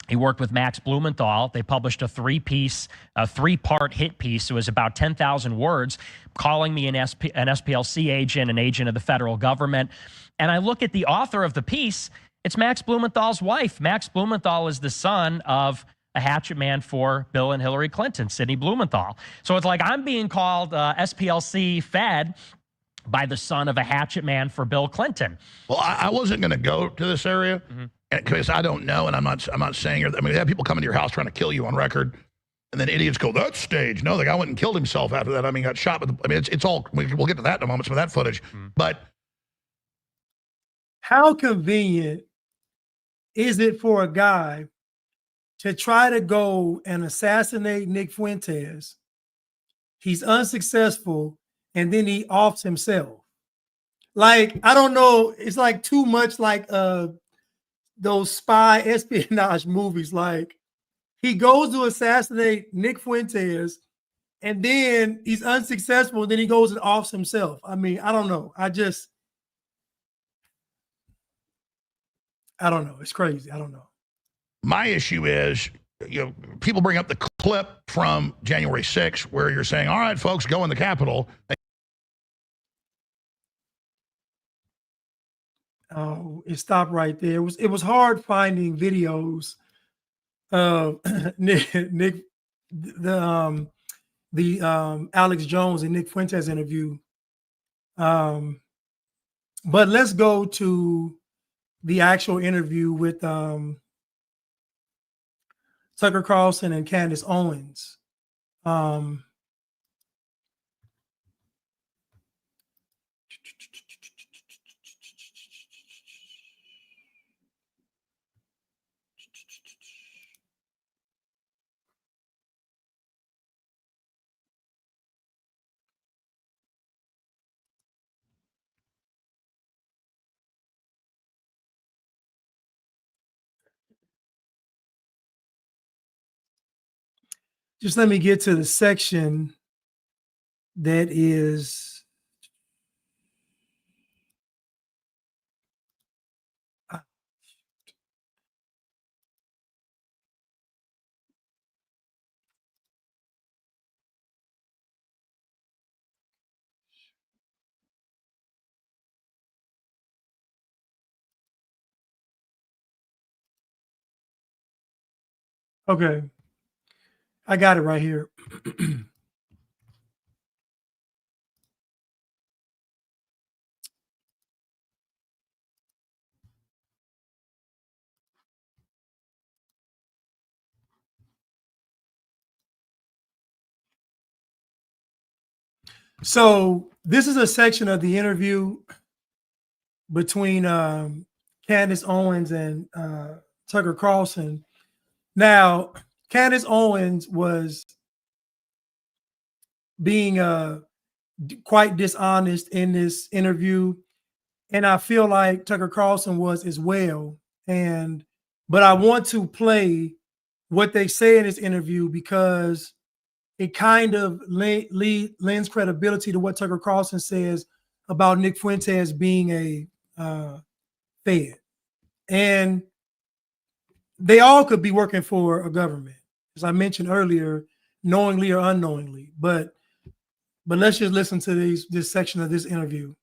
He worked with Max Blumenthal. They published a three-part hit piece. It was about 10,000 words, calling me an SPLC agent, an agent of the federal government. And I look at the author of the piece. It's Max Blumenthal's wife. Max Blumenthal is the son of a hatchet man for Bill and Hillary Clinton, Sidney Blumenthal. So it's like I'm being called SPLC Fed by the son of a hatchet man for Bill Clinton. Well, I wasn't going to go to this area because I don't know, and I'm not saying. I mean, they have people coming to your house trying to kill you on record, and then idiots go, "That's staged." No, the guy went and killed himself after that. I mean, got shot. It's all. We'll get to that in a moment. Some of that footage, but how convenient is it for a guy to try to go and assassinate Nick Fuentes? He's unsuccessful, and then he offs himself. Like, I don't know. It's like too much like those spy espionage movies. Like, he goes to assassinate Nick Fuentes, and then he's unsuccessful, and then he goes and offs himself. I mean, I don't know. I don't know. It's crazy. I don't know. My issue is, people bring up the clip from January 6th where you're saying, all right, folks, go in the Capitol. Oh, it stopped right there. It was hard finding videos of Nick, the Alex Jones and Nick Fuentes interview. But let's go to the actual interview with Tucker Carlson and Candace Owens. Just let me get to the section that is okay. I got it right here. So this is a section of the interview between Candace Owens and Tucker Carlson. Now, Candace Owens was being quite dishonest in this interview, and I feel like Tucker Carlson was as well. But I want to play what they say in this interview because it kind of lends credibility to what Tucker Carlson says about Nick Fuentes being a Fed. And they all could be working for a government, as I mentioned earlier, knowingly or unknowingly. But let's just listen to this section of this interview.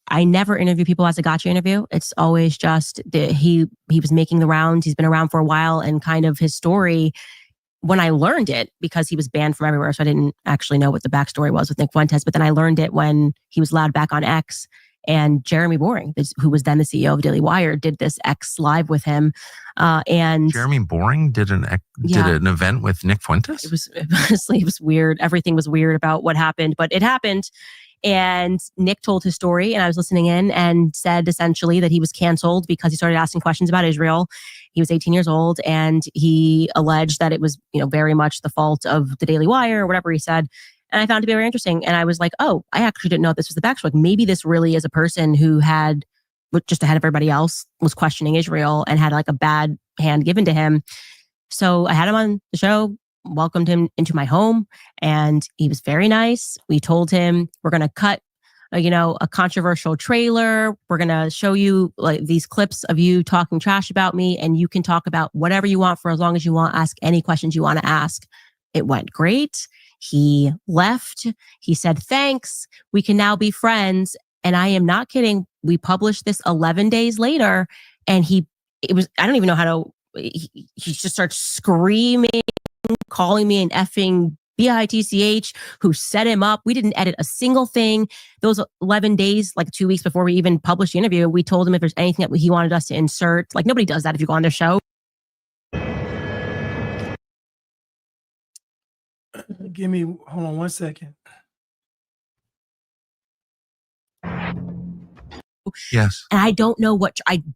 I never interview people as a gotcha interview. It's always just that he was making the rounds. He's been around for a while, and kind of his story, when I learned it, because he was banned from everywhere, so I didn't actually know what the backstory was with Nick Fuentes, but then I learned it when he was allowed back on X, and Jeremy Boring, who was then the CEO of Daily Wire, did this X live with him. And Jeremy Boring did an event with Nick Fuentes? It was weird. Everything was weird about what happened, but it happened. And Nick told his story, and I was listening in, and said essentially that he was canceled because he started asking questions about Israel. He was 18 years old, and he alleged that it was, very much the fault of the Daily Wire or whatever he said. And I found it to be very interesting. And I was like, oh, I actually didn't know this was the backstory. Like, maybe this really is a person who had, just ahead of everybody else, was questioning Israel and had like a bad hand given to him. So I had him on the show, welcomed him into my home, and he was very nice. We told him, we're going to cut a controversial trailer. We're going to show you like these clips of you talking trash about me, and you can talk about whatever you want for as long as you want. Ask any questions you want to ask. It went great. He left. He said, thanks. We can now be friends. And I am not kidding. We published this 11 days later, and I don't even know how to, he just starts screaming, calling me an effing bitch who set him up. We didn't edit a single thing. Those 11 days, like 2 weeks before we even published the interview, we told him if there's anything that he wanted us to insert. Like, nobody does that if you go on their show. Hold on one second. Yes. And I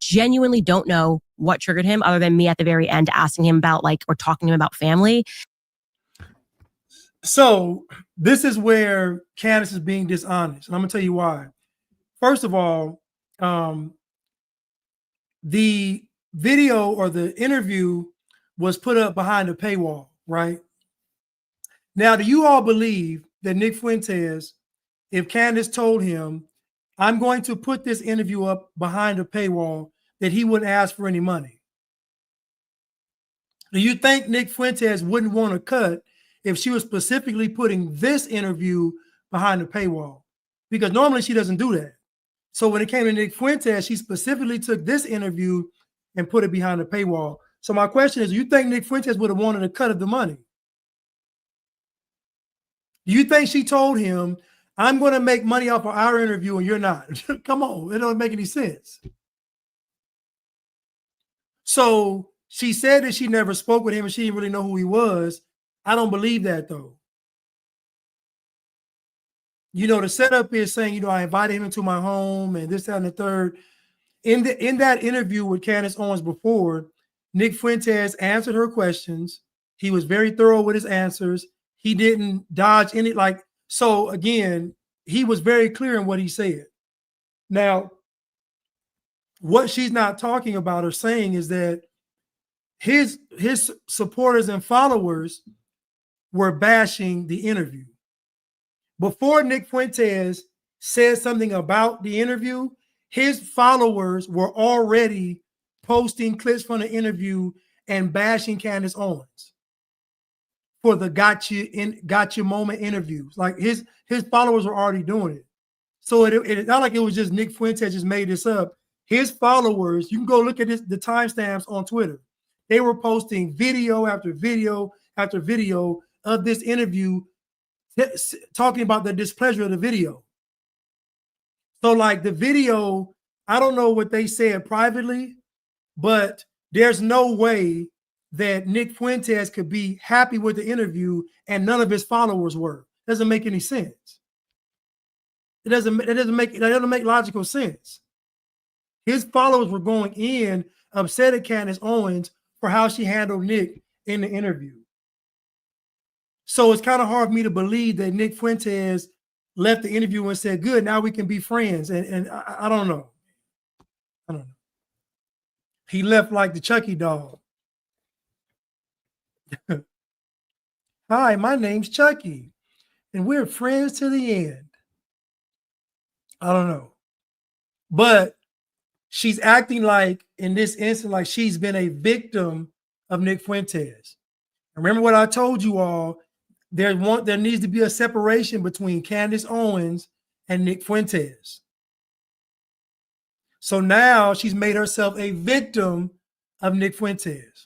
genuinely don't know what triggered him, other than me at the very end asking him about or talking to him about family. So this is where Candace is being dishonest. And I'm going to tell you why. First of all, the video or the interview was put up behind a paywall, right? Now, do you all believe that Nick Fuentes, if Candace told him, I'm going to put this interview up behind a paywall, that he wouldn't ask for any money? Do you think Nick Fuentes wouldn't want to cut if she was specifically putting this interview behind the paywall? Because normally she doesn't do that. So when it came to Nick Fuentes, she specifically took this interview and put it behind the paywall. So my question is, do you think Nick Fuentes would have wanted a cut of the money? Do you think she told him, I'm going to make money off of our interview and you're not? Come on, it don't make any sense. So She said that she never spoke with him and she didn't really know who he was. I don't believe that though. The setup is saying, I invited him into my home and this, that, and the third. In that interview with Candace Owens before, Nick Fuentes answered her questions. He was very thorough with his answers. He didn't dodge any, so again, he was very clear in what he said. Now, what she's not talking about or saying is that his supporters and followers were bashing the interview. Before Nick Fuentes said something about the interview, his followers were already posting clips from the interview and bashing Candace Owens for the gotcha moment interviews. Like his followers were already doing it. So it's not like it was just Nick Fuentes just made this up. His followers, you can go look at the timestamps on Twitter. They were posting video after video after video of this interview talking about the displeasure of the video. So like the video, I don't know what they said privately, but there's no way that Nick Fuentes could be happy with the interview and none of his followers were. Doesn't make any sense. It doesn't make logical sense. His followers were going in upset at Candace Owens for how she handled Nick in the interview. So it's kind of hard for me to believe that Nick Fuentes left the interview and said, good, now we can be friends. And I don't know. I don't know. He left like the Chucky doll. Hi, my name's Chucky, and we're friends to the end. I don't know. But she's acting like, in this instance, like she's been a victim of Nick Fuentes. Remember what I told you all, there needs to be a separation between Candace Owens and Nick Fuentes. So now she's made herself a victim of Nick Fuentes.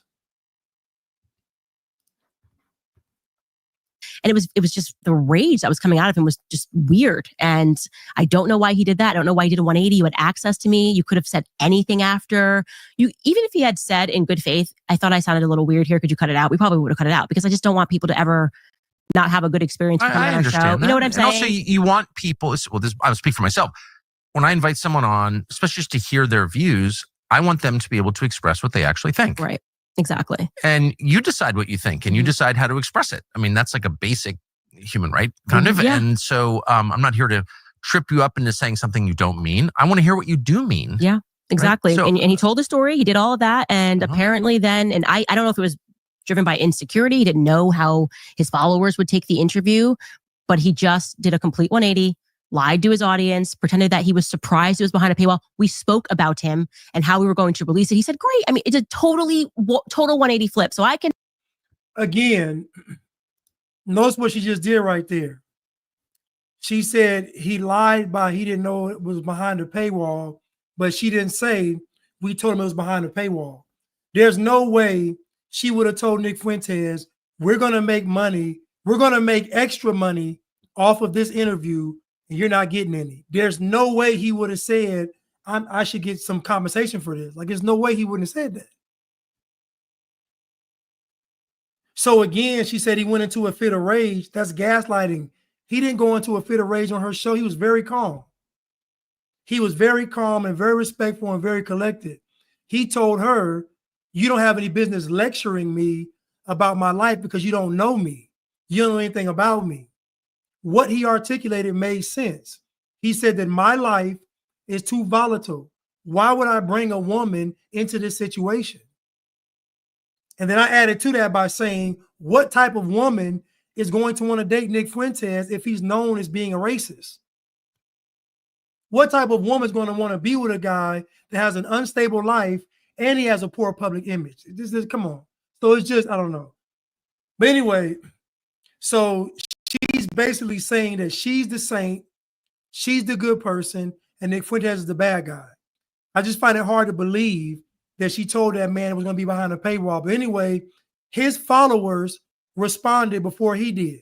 And it was just the rage that was coming out of him was just weird. And I don't know why he did that. I don't know why he did a 180. You had access to me. You could have said anything after. Even if he had said in good faith, I thought I sounded a little weird here. Could you cut it out? We probably would have cut it out because I just don't want people to ever not have a good experience coming on our show. You know what I'm saying? And also, you want people, I'll speak for myself. When I invite someone on, especially just to hear their views, I want them to be able to express what they actually think. Right. Exactly. And you decide what you think and you decide how to express it. I mean, that's like a basic human right, kind of. Yeah. And so I'm not here to trip you up into saying something you don't mean. I want to hear what you do mean. Yeah, exactly. Right? So, and he told the story. He did all of that. And apparently then, and I don't know if it was driven by insecurity. He didn't know how his followers would take the interview, but he just did a complete 180. Lied to his audience, pretended that he was surprised it was behind a paywall. We spoke about him and how we were going to release it. He said, great. I mean, it's a total 180 flip. So I can. Again, notice what she just did right there. She said he lied by he didn't know it was behind a paywall, but she didn't say we told him it was behind a paywall. There's no way she would have told Nick Fuentes, we're going to make money. We're going to make extra money off of this interview. And you're not getting any. There's no way he would have said, I should get some compensation for this. Like, there's no way he wouldn't have said that. So again, she said he went into a fit of rage. That's gaslighting. He didn't go into a fit of rage on her show. He was very calm. He was very calm and very respectful and very collected. He told her, you don't have any business lecturing me about my life because you don't know me. You don't know anything about me. What he articulated made sense. He said that my life is too volatile. Why would I bring a woman into this situation? And then I added to that by saying, what type of woman is going to want to date Nick Fuentes if he's known as being a racist? What type of woman is going to want to be with a guy that has an unstable life and he has a poor public image? Come on. So it's just, I don't know. But anyway, so she's basically saying that she's the saint, she's the good person, and Nick Fuentes is the bad guy. I just find it hard to believe that she told that man it was going to be behind a paywall. But anyway, his followers responded before he did.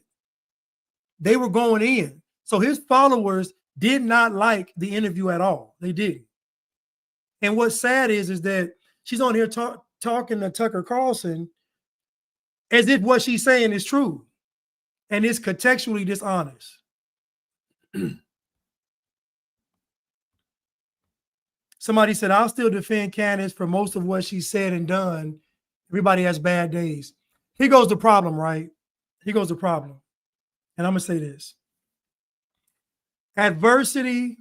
They were going in. So his followers did not like the interview at all. They didn't. And what's sad is that she's on here talking to Tucker Carlson as if what she's saying is true and it's contextually dishonest. Somebody said, I'll still defend Candace for most of what she said and done. Everybody has bad days. Here goes the problem, right? Here goes the problem. And I'm going to say this. Adversity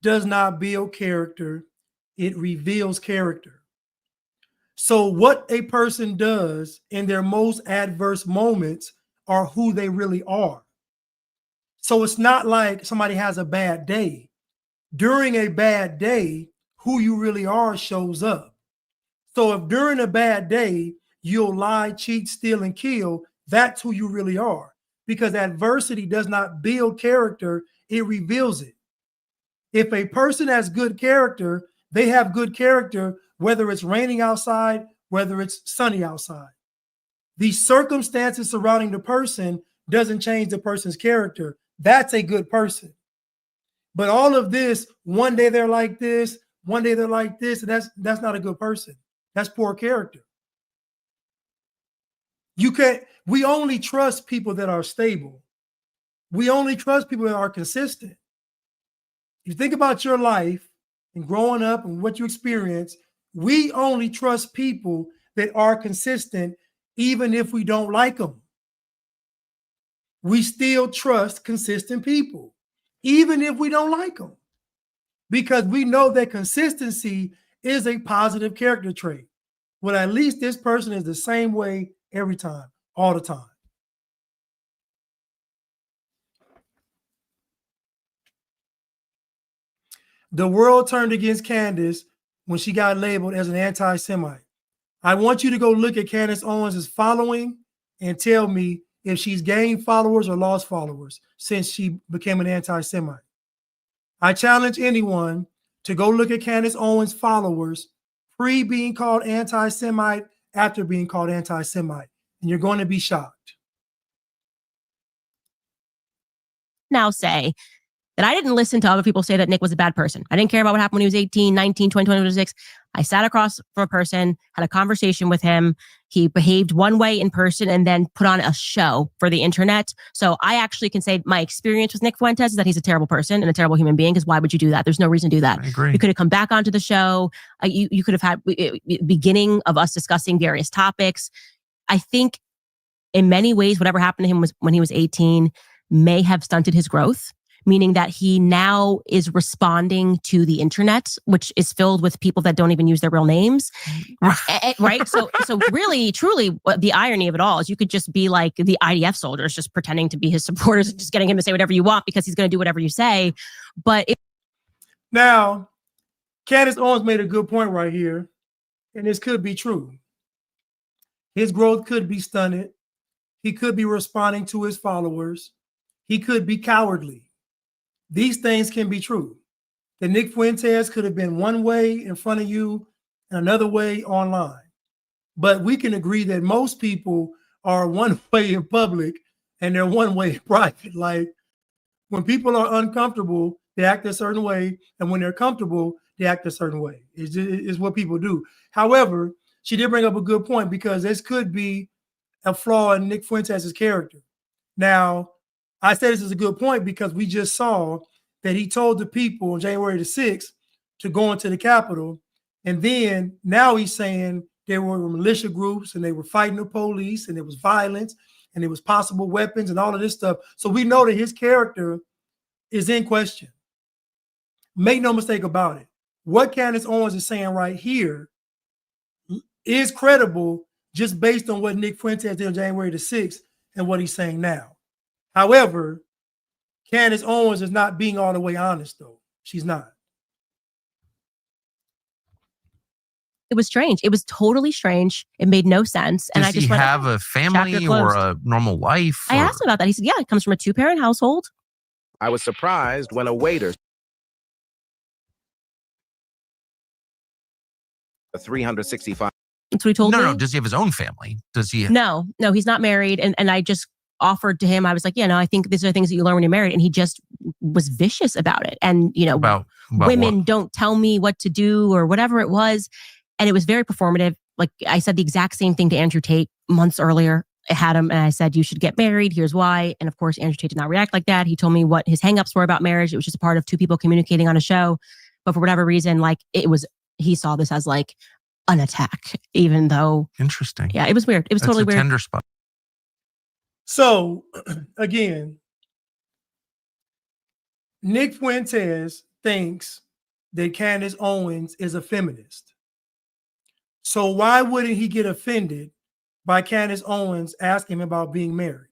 does not build character. It reveals character. So what a person does in their most adverse moments are who they really are. So it's not like somebody has a bad day. During a bad day, who you really are shows up. So if during a bad day, you'll lie, cheat, steal, and kill, that's who you really are. Because adversity does not build character, it reveals it. If a person has good character, they have good character, whether it's raining outside, whether it's sunny outside. The circumstances surrounding the person doesn't change the person's character. That's a good person. But all of this, one day they're like this, one day they're like this, and that's not a good person. That's poor character. We only trust people that are stable. We only trust people that are consistent. If you think about your life and growing up and what you experience, we only trust people that are consistent, even if we don't like them. We still trust consistent people, even if we don't like them, because we know that consistency is a positive character trait. Well, at least this person is the same way every time, all the time. The world turned against Candace when she got labeled as an anti-Semite. I want you to go look at Candace Owens' following and tell me if she's gained followers or lost followers since she became an anti-Semite. I challenge anyone to go look at Candace Owens' followers pre being called anti-Semite, after being called anti-Semite, and you're going to be shocked. Now say that I didn't listen to other people say that Nick was a bad person. I didn't care about what happened when he was 18, 19, 20, 26. I sat across from a person, had a conversation with him. He behaved one way in person and then put on a show for the internet. So I actually can say my experience with Nick Fuentes is that he's a terrible person and a terrible human being, because why would you do that? There's no reason to do that. I agree. You could have come back onto the show. You could have had beginning of us discussing various topics. I think in many ways, whatever happened to him was when he was 18 may have stunted his growth, meaning that he now is responding to the internet, which is filled with people that don't even use their real names. Right? So really, truly, the irony of it all is you could just be like the IDF soldiers, just pretending to be his supporters, just getting him to say whatever you want because he's going to do whatever you say. But now, Candace Owens made a good point right here, and this could be true. His growth could be stunted. He could be responding to his followers. He could be cowardly. These things can be true. That Nick Fuentes could have been one way in front of you and another way online. But we can agree that most people are one way in public and they're one way in private. Like when people are uncomfortable, they act a certain way. And when they're comfortable, they act a certain way. It's what people do. However, she did bring up a good point, because this could be a flaw in Nick Fuentes' character. Now, I say this is a good point because we just saw that he told the people on January the 6th to go into the Capitol. And then now he's saying there were militia groups and they were fighting the police and there was violence and there was possible weapons and all of this stuff. So we know that his character is in question. Make no mistake about it. What Candace Owens is saying right here is credible just based on what Nick Fuentes did on January the 6th and what he's saying now. However, Candace Owens is not being all the way honest, though. She's not. it was strange. It was totally strange. It made no sense. And Does I just he have a family or a normal life? I asked him about that. He said, yeah, it comes from a 2-parent household. I was surprised when a waiter, a 365. That's what he told me. No. Does he have his own family? Does he? No, he's not married. And I just offered to him, I was like, I think these are things that you learn when you're married. And he just was vicious about it. And, about women what? don't tell me what to do or whatever it was. And it was very performative. like I said the exact same thing to Andrew Tate months earlier. I had him and I said, you should get married. Here's why. And of course, Andrew Tate did not react like that. He told me what his hangups were about marriage. It was just a part of two people communicating on a show. But for whatever reason, like he saw this as like an attack, even though. Interesting. Yeah, it was weird. It was totally weird. Tender spot. So again, Nick Fuentes thinks that Candace Owens is a feminist. So why wouldn't he get offended by Candace Owens asking him about being married?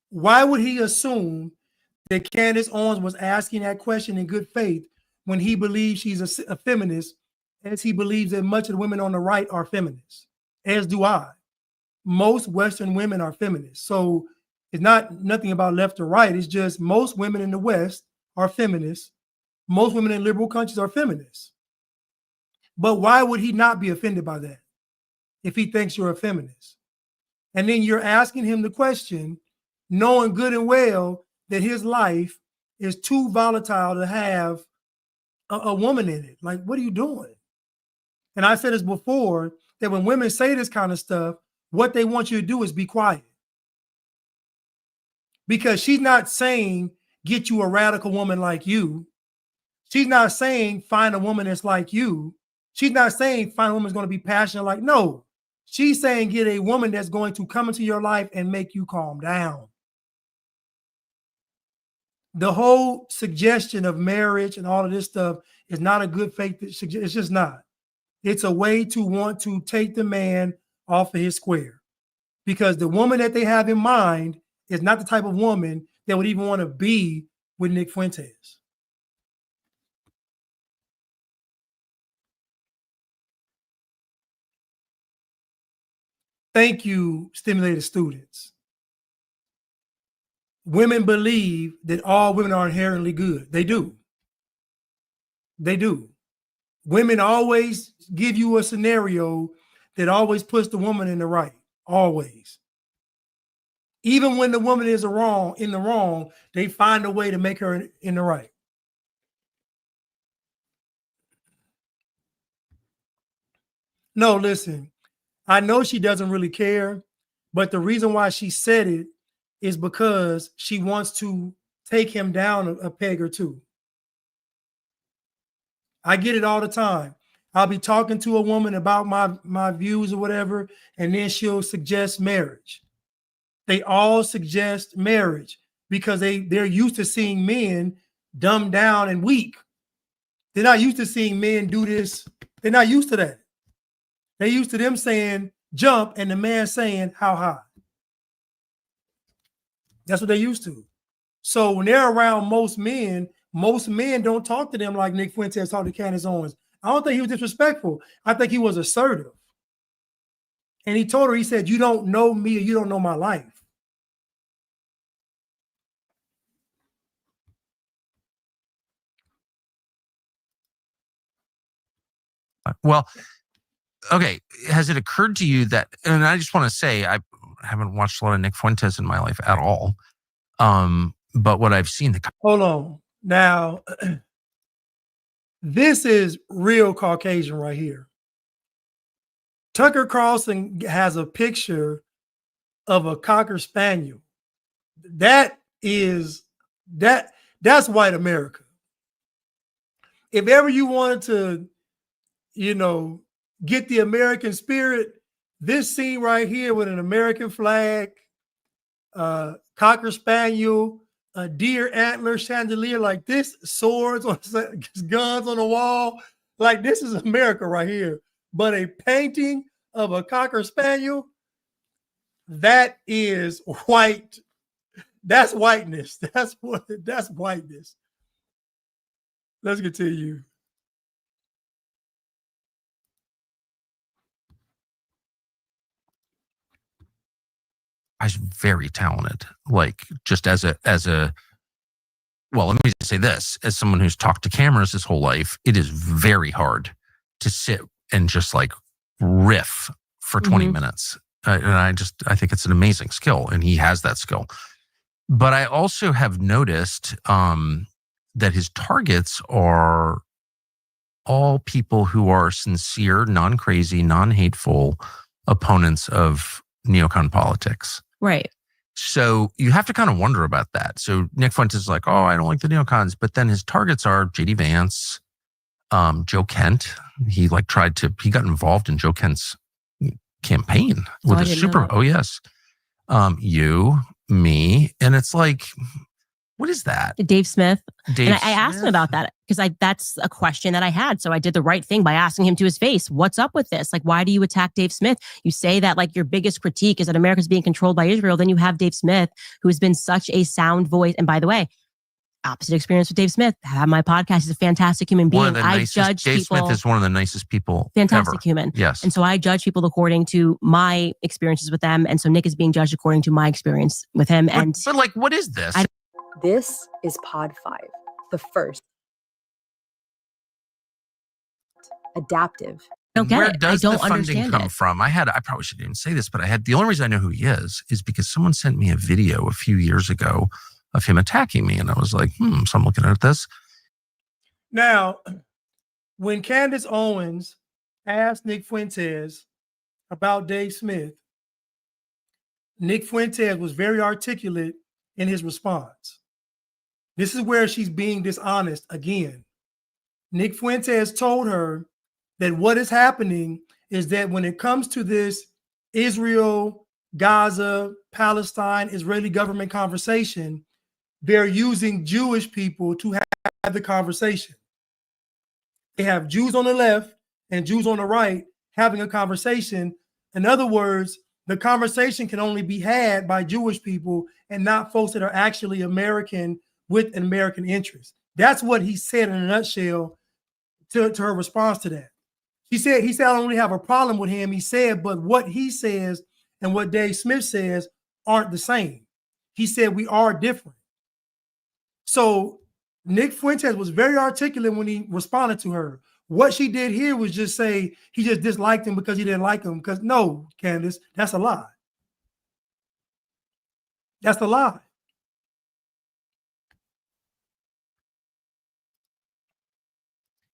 Why would he assume that Candace Owens was asking that question in good faith when he believes she's a feminist, as he believes that much of the women on the right are feminists, as do I. Most Western women are feminists. So it's not nothing about left or right. It's just most women in the West are feminists. Most women in liberal countries are feminists. But why would he not be offended by that if he thinks you're a feminist? And then you're asking him the question, knowing good and well that his life is too volatile to have a woman in it. Like, what are you doing? And I said this before, that when women say this kind of stuff, what they want you to do is be quiet. Because she's not saying, get you a radical woman like you. She's not saying, find a woman that's like you. She's not saying, find a woman that's going to be passionate like, no. She's saying, get a woman that's going to come into your life and make you calm down. The whole suggestion of marriage and all of this stuff is not a good faith. It's just not. It's a way to want to take the man off of his square, because the woman that they have in mind is not the type of woman that would even want to be with Nick Fuentes. Thank you, stimulated students. Women believe that all women are inherently good. They do. They do. Women always give you a scenario that always puts the woman in the right. Always. Even when the woman is in the wrong, they find a way to make her in the right. No, listen. I know she doesn't really care, but the reason why she said it is because she wants to take him down a peg or two. I get it all the time. I'll be talking to a woman about my views or whatever, and then she'll suggest marriage. They all suggest marriage because they're used to seeing men dumbed down and weak. They're not used to seeing men do this. They're not used to that. They're used to them saying jump and the man saying how high. That's what they're used to. So when they're around most men don't talk to them like Nick Fuentes talked to Candace Owens. I don't think he was disrespectful. I think he was assertive. And he told her, he said, you don't know me or you don't know my life. Well, okay. Has it occurred to you that, and I just want to say, I haven't watched a lot of Nick Fuentes in my life at all. But what I've seen, hold on. Now, this is real Caucasian right here. Tucker Carlson has a picture of a Cocker Spaniel. That's white America. If ever you wanted to, get the American spirit, this scene right here with an American flag, Cocker Spaniel, a deer antler chandelier like this, swords on guns on the wall, like this is America right here. But a painting of a Cocker Spaniel, that is white. That's whiteness. That's whiteness. Let's continue. I was very talented. Like just as a, well, let me just say this, as someone who's talked to cameras his whole life, it is very hard to sit and just like riff for 20 minutes. And I think it's an amazing skill, and he has that skill. But I also have noticed that his targets are all people who are sincere, non-crazy, non-hateful opponents of neocon politics. Right. So you have to kind of wonder about that. So Nick Fuentes is like, oh, I don't like the neocons. But then his targets are J.D. Vance, Joe Kent. He got involved in Joe Kent's campaign with a super, oh yes. You, me. And it's like, what is that? Dave Smith. Dave and I asked him about that because that's a question that I had. So I did the right thing by asking him to his face. What's up with this? Like, why do you attack Dave Smith? You say that like your biggest critique is that America's being controlled by Israel. Then you have Dave Smith, who has been such a sound voice. And by the way, opposite experience with Dave Smith. I have my podcast. He's a fantastic human being. Dave Smith is one of the nicest people fantastic ever. Human. Yes. And so I judge people according to my experiences with them. And so Nick is being judged according to my experience with him. But like, what is this? This is Pod 5, the first adaptive. I don't get Where it. does I don't the funding understand come it. from? I probably shouldn't even say this, but the only reason I know who he is because someone sent me a video a few years ago of him attacking me. And I was like, so I'm looking at this. Now, when Candace Owens asked Nick Fuentes about Dave Smith, Nick Fuentes was very articulate in his response. This is where she's being dishonest again. Nick Fuentes told her that what is happening is that when it comes to this Israel, Gaza, Palestine, Israeli government conversation, they're using Jewish people to have the conversation. They have Jews on the left and Jews on the right having a conversation. In other words, the conversation can only be had by Jewish people and not folks that are actually American with an American interest. That's what he said in a nutshell to her response to that. He said, I don't really have a problem with him. He said, but what he says and what Dave Smith says aren't the same. He said, we are different. So Nick Fuentes was very articulate when he responded to her. What she did here was just say he just disliked him because he didn't like him. Because no, Candace, that's a lie. That's the lie.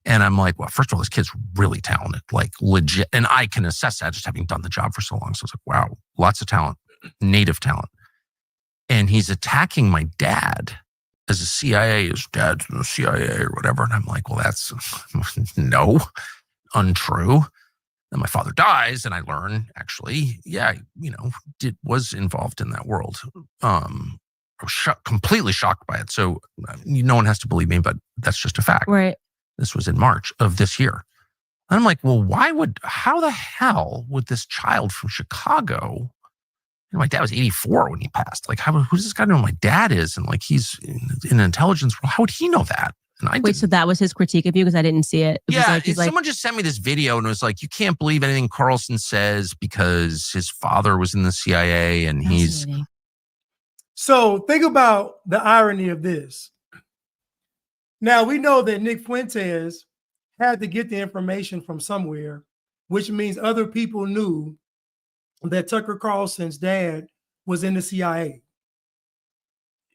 And I'm like, well, first of all, this kid's really talented, like legit. And I can assess that just having done the job for so long. So it's like, wow, lots of talent, native talent. And he's attacking my dad as a CIA, his dad's in the CIA or whatever. And I'm like, well, that's no, untrue. Then my father dies and I learn actually, was involved in that world. I was completely shocked by it. So no one has to believe me, but that's just a fact. Right. This was in March of this year. And I'm like, well, how the hell would this child from Chicago, my dad was 84 when he passed. Like, who does this guy know who my dad is? And like, he's in intelligence. How would he know that? And I Wait, so that was his critique of you? Because I didn't see it. Someone just sent me this video and it was like, you can't believe anything Carlson says because his father was in the CIA and he's. So think about the irony of this. Now, we know that Nick Fuentes had to get the information from somewhere, which means other people knew that Tucker Carlson's dad was in the CIA.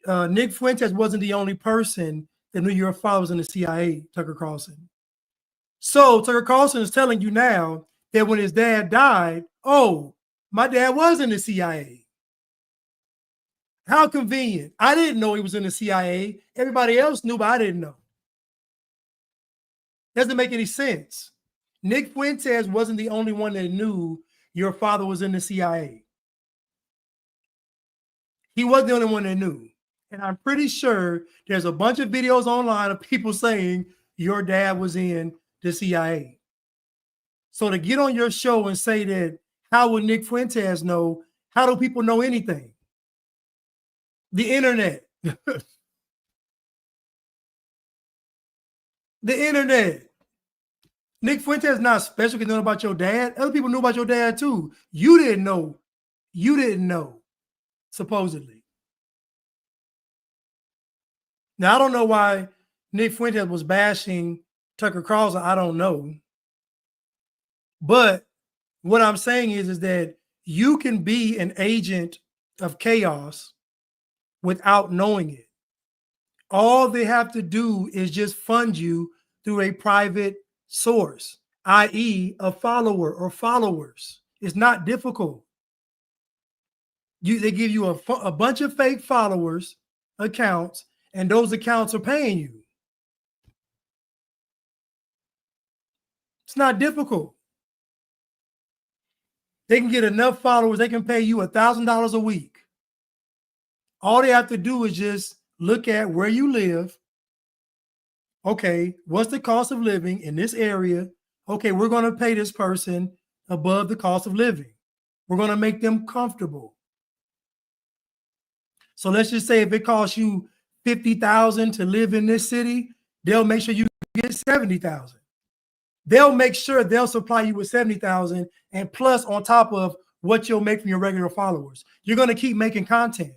Nick Fuentes wasn't the only person that knew your father was in the CIA, Tucker Carlson. So Tucker Carlson is telling you now that when his dad died, oh, my dad was in the CIA. How convenient. I didn't know he was in the CIA. Everybody else knew, but I didn't know. Doesn't make any sense. Nick Fuentes wasn't the only one that knew your father was in the CIA. He wasn't the only one that knew. And I'm pretty sure there's a bunch of videos online of people saying your dad was in the CIA. So to get on your show and say that, how would Nick Fuentes know? How do people know anything? The internet. The internet. Nick Fuentes is not special because you know about your dad. Other people knew about your dad too. You didn't know. You didn't know, supposedly. Now, I don't know why Nick Fuentes was bashing Tucker Carlson. I don't know. But what I'm saying is that you can be an agent of chaos without knowing it. All they have to do is just fund you through a private source, i.e. a follower or followers. It's not difficult. They give you a bunch of fake followers accounts, and those accounts are paying you. It's not difficult. They can get enough followers, they can pay you $1,000 a week. All they have to do is just look at where you live. Okay, what's the cost of living in this area? Okay, we're going to pay this person above the cost of living. We're going to make them comfortable. So let's just say if it costs you $50,000 to live in this city, they'll make sure you get $70,000. They'll make sure they'll supply you with $70,000 and plus on top of what you'll make from your regular followers. You're going to keep making content.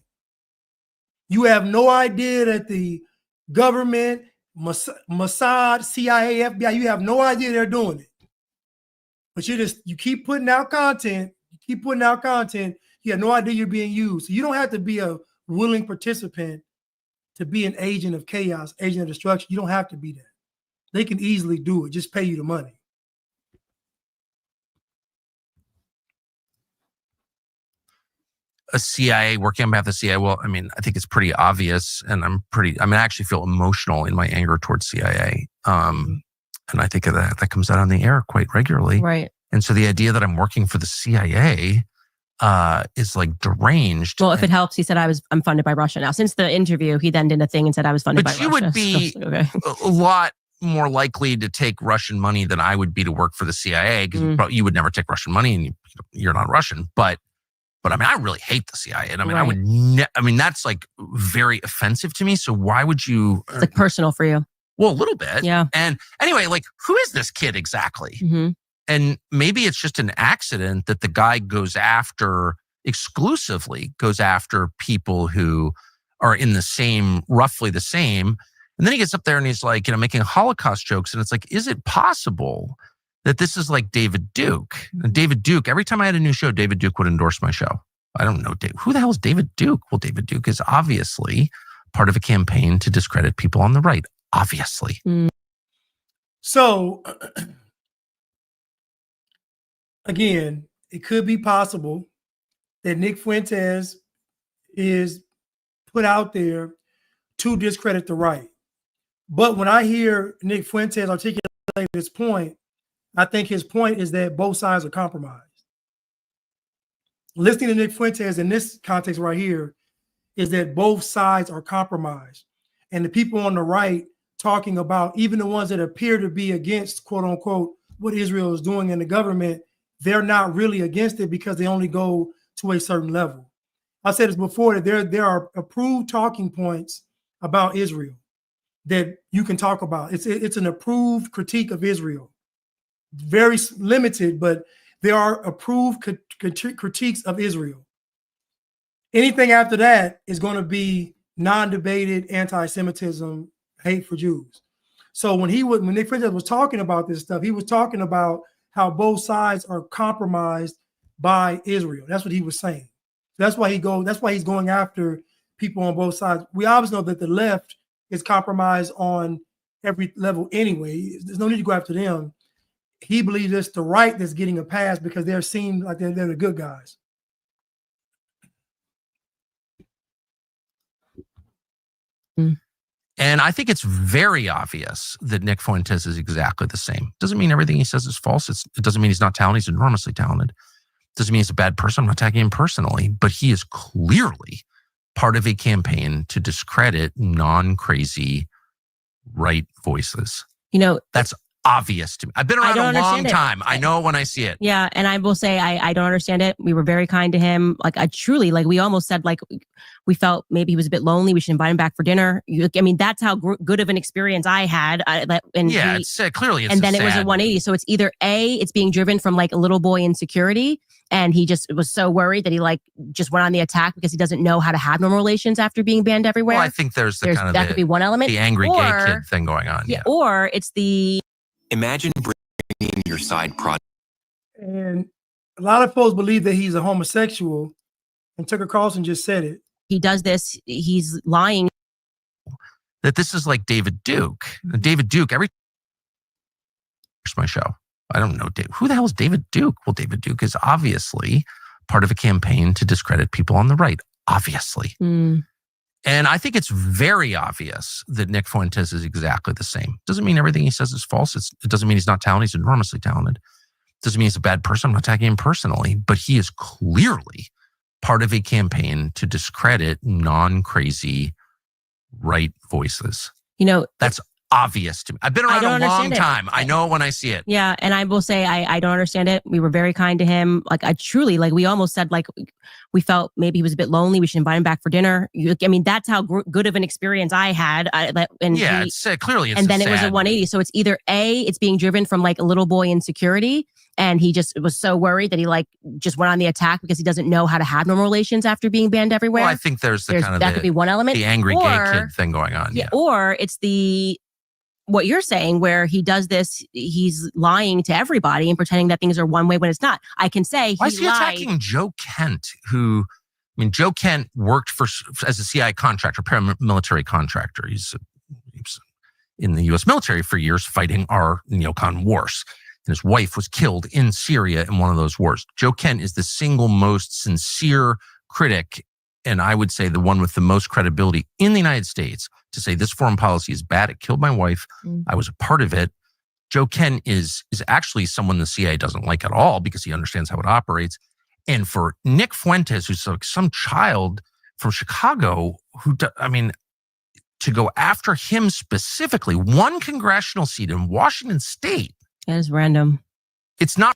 You have no idea that the government, Mossad, CIA, FBI, you have no idea they're doing it. But you keep putting out content, you have no idea you're being used. So you don't have to be a willing participant to be an agent of chaos, agent of destruction. You don't have to be that. They can easily do it. Just pay you the money. A CIA working on behalf of the CIA. Well, I mean, I think it's pretty obvious, and I actually feel emotional in my anger towards CIA. And I think that comes out on the air quite regularly. Right. And so the idea that I'm working for the CIA is like deranged. Well, if it helps, he said I'm funded by Russia now. Since the interview, he then did a thing and said I was funded by Russia. But you would be okay. a lot more likely to take Russian money than I would be to work for the CIA, because you would never take Russian money, and you're not Russian. But I mean, I really hate the CIA, and I mean, right. I mean, that's like very offensive to me. So why would you? It's like personal for you. Well, a little bit. Yeah. And anyway, like, who is this kid exactly? Mm-hmm. And maybe it's just an accident that the guy exclusively goes after people who are in roughly the same. And then he gets up there and he's like, making Holocaust jokes. And it's like, is it possible that this is like David Duke? And David Duke, every time I had a new show, David Duke would endorse my show. I don't know, who the hell is David Duke? Well, David Duke is obviously part of a campaign to discredit people on the right, obviously. Mm. So, again, it could be possible that Nick Fuentes is put out there to discredit the right. But when I hear Nick Fuentes articulate this point, I think his point is that both sides are compromised. Listening to Nick Fuentes in this context right here is that both sides are compromised. And the people on the right talking about, even the ones that appear to be against, quote unquote, what Israel is doing in the government, they're not really against it because they only go to a certain level. I said this before, that there are approved talking points about Israel that you can talk about. It's an approved critique of Israel. Very limited, but there are approved critiques of Israel. Anything after that is going to be non-debated anti-Semitism, hate for Jews. So when Nick Fuentes was talking about this stuff, he was talking about how both sides are compromised by Israel. That's what he was saying. That's why he's going after people on both sides. We obviously know that the left is compromised on every level anyway. There's no need to go after them. He believes it's the right that's getting a pass because they're seen like they're the good guys. And I think it's very obvious that Nick Fuentes is exactly the same. Doesn't mean everything he says is false. It doesn't mean he's not talented. He's enormously talented. Doesn't mean he's a bad person. I'm not attacking him personally, but he is clearly part of a campaign to discredit non-crazy right voices. That's obvious to me. I've been around a long time. I know it when I see it. Yeah. And I will say, I don't understand it. We were very kind to him. Like, I truly, we almost said, we felt maybe he was a bit lonely. We should invite him back for dinner. I mean, that's how good of an experience I had. It's clearly. And then it was a 180. So it's either it's being driven from a little boy insecurity. And he just was so worried that he just went on the attack because he doesn't know how to have normal relations after being banned everywhere. Well, I think there's that could be one element. The angry gay kid thing going on. Yeah. Or it's the... Imagine bringing your side project. And a lot of folks believe that he's a homosexual, and Tucker Carlson just said it. He does this. He's lying. That this is like David Duke. David Duke, my show. I don't know who the hell is David Duke? Well, David Duke is obviously part of a campaign to discredit people on the right, obviously. And I think it's very obvious that Nick Fuentes is exactly the same. Doesn't mean everything he says is false. It doesn't mean he's not talented. He's enormously talented. Doesn't mean he's a bad person. I'm not attacking him personally, but he is clearly part of a campaign to discredit non-crazy right voices. That's obvious to me. I've been around a long time. I know it when I see it. Yeah. And I will say, I don't understand it. We were very kind to him. Like, I truly, like, we almost said, like, we felt maybe he was a bit lonely. We should invite him back for dinner. I mean, that's how good of an experience I had. Clearly it's and then it was a sad 180. So it's either it's being driven from like a little boy insecurity. And he just was so worried that he just went on the attack because he doesn't know how to have normal relations after being banned everywhere. Well, I think there's that could be one element. The angry gay kid thing going on. Yeah. Or it's what you're saying, where he does this, he's lying to everybody and pretending that things are one way when it's not. I can say Why is he attacking Joe Kent, Joe Kent worked as a CIA contractor, paramilitary contractor. He was in the U.S. military for years fighting our neocon wars. And his wife was killed in Syria in one of those wars. Joe Kent is the single most sincere critic, and I would say the one with the most credibility in the United States to say this foreign policy is bad. It killed my wife. I was a part of it. Joe Kent is actually someone the CIA doesn't like at all because he understands how it operates. And for Nick Fuentes, who's like some child from Chicago, to go after him specifically, one congressional seat in Washington State. That is random. It's not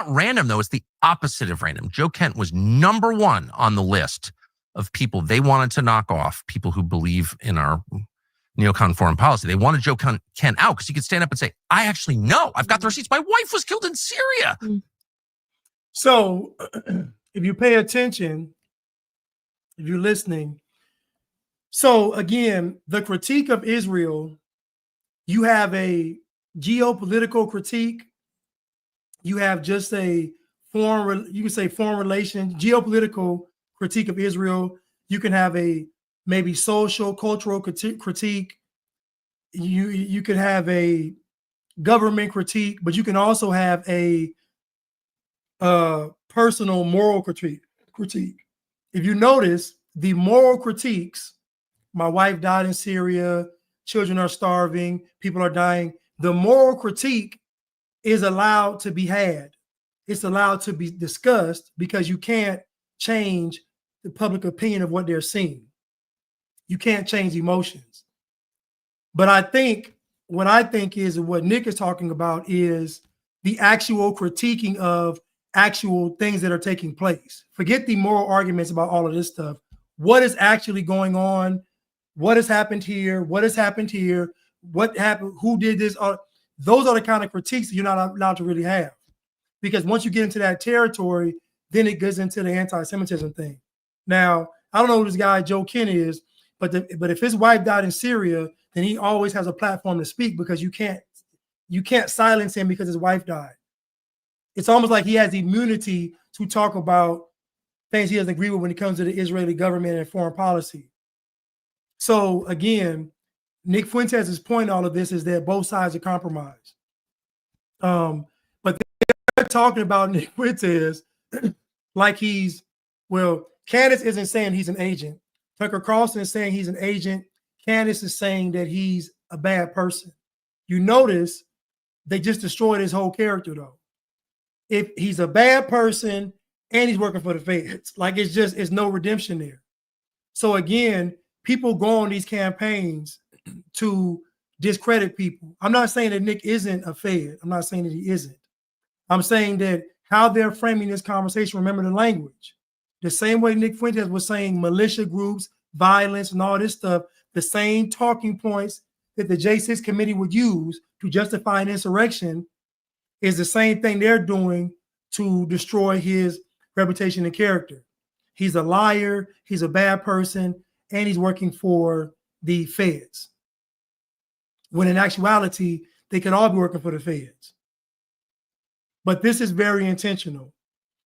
random, though. It's the opposite of random. Joe Kent was number one on the list of people they wanted to knock off, people who believe in our neocon foreign policy. They wanted Joe Kent out because he could stand up and say, I actually know. I've got the receipts. My wife was killed in Syria. So if you pay attention, if you're listening, so again, the critique of Israel, you have a geopolitical critique. You have just a foreign relations, geopolitical critique of Israel. You can have a maybe social, cultural critique. You can have a government critique, but you can also have a personal moral critique. If you notice, the moral critiques, my wife died in Syria, children are starving, people are dying. The moral critique is allowed to be had. It's allowed to be discussed because you can't change the public opinion of what they're seeing. You can't change emotions. But I think what Nick is talking about is the actual critiquing of actual things that are taking place. Forget the moral arguments about all of this stuff. What is actually going on? What has happened here? What has happened here? What happened? Who did this? Those are the kind of critiques that you're not allowed to really have. Because once you get into that territory, then it goes into the anti-Semitism thing. Now, I don't know who this guy Joe Kent is, but if his wife died in Syria, then he always has a platform to speak because you can't silence him because his wife died. It's almost like he has immunity to talk about things he doesn't agree with when it comes to the Israeli government and foreign policy. So again, Nick Fuentes' point in all of this is that both sides are compromised. But they're talking about Nick Fuentes like Candace isn't saying he's an agent. Tucker Carlson is saying he's an agent. Candace is saying that he's a bad person. You notice they just destroyed his whole character, though. If he's a bad person and he's working for the feds, it's no redemption there. So again, people go on these campaigns to discredit people. I'm not saying that Nick isn't a Fed. I'm not saying that he isn't. I'm saying that how they're framing this conversation, remember the language. The same way Nick Fuentes was saying militia groups, violence, and all this stuff, the same talking points that the J6 committee would use to justify an insurrection is the same thing they're doing to destroy his reputation and character. He's a liar, he's a bad person, and he's working for the feds. When in actuality, they could all be working for the feds. But this is very intentional.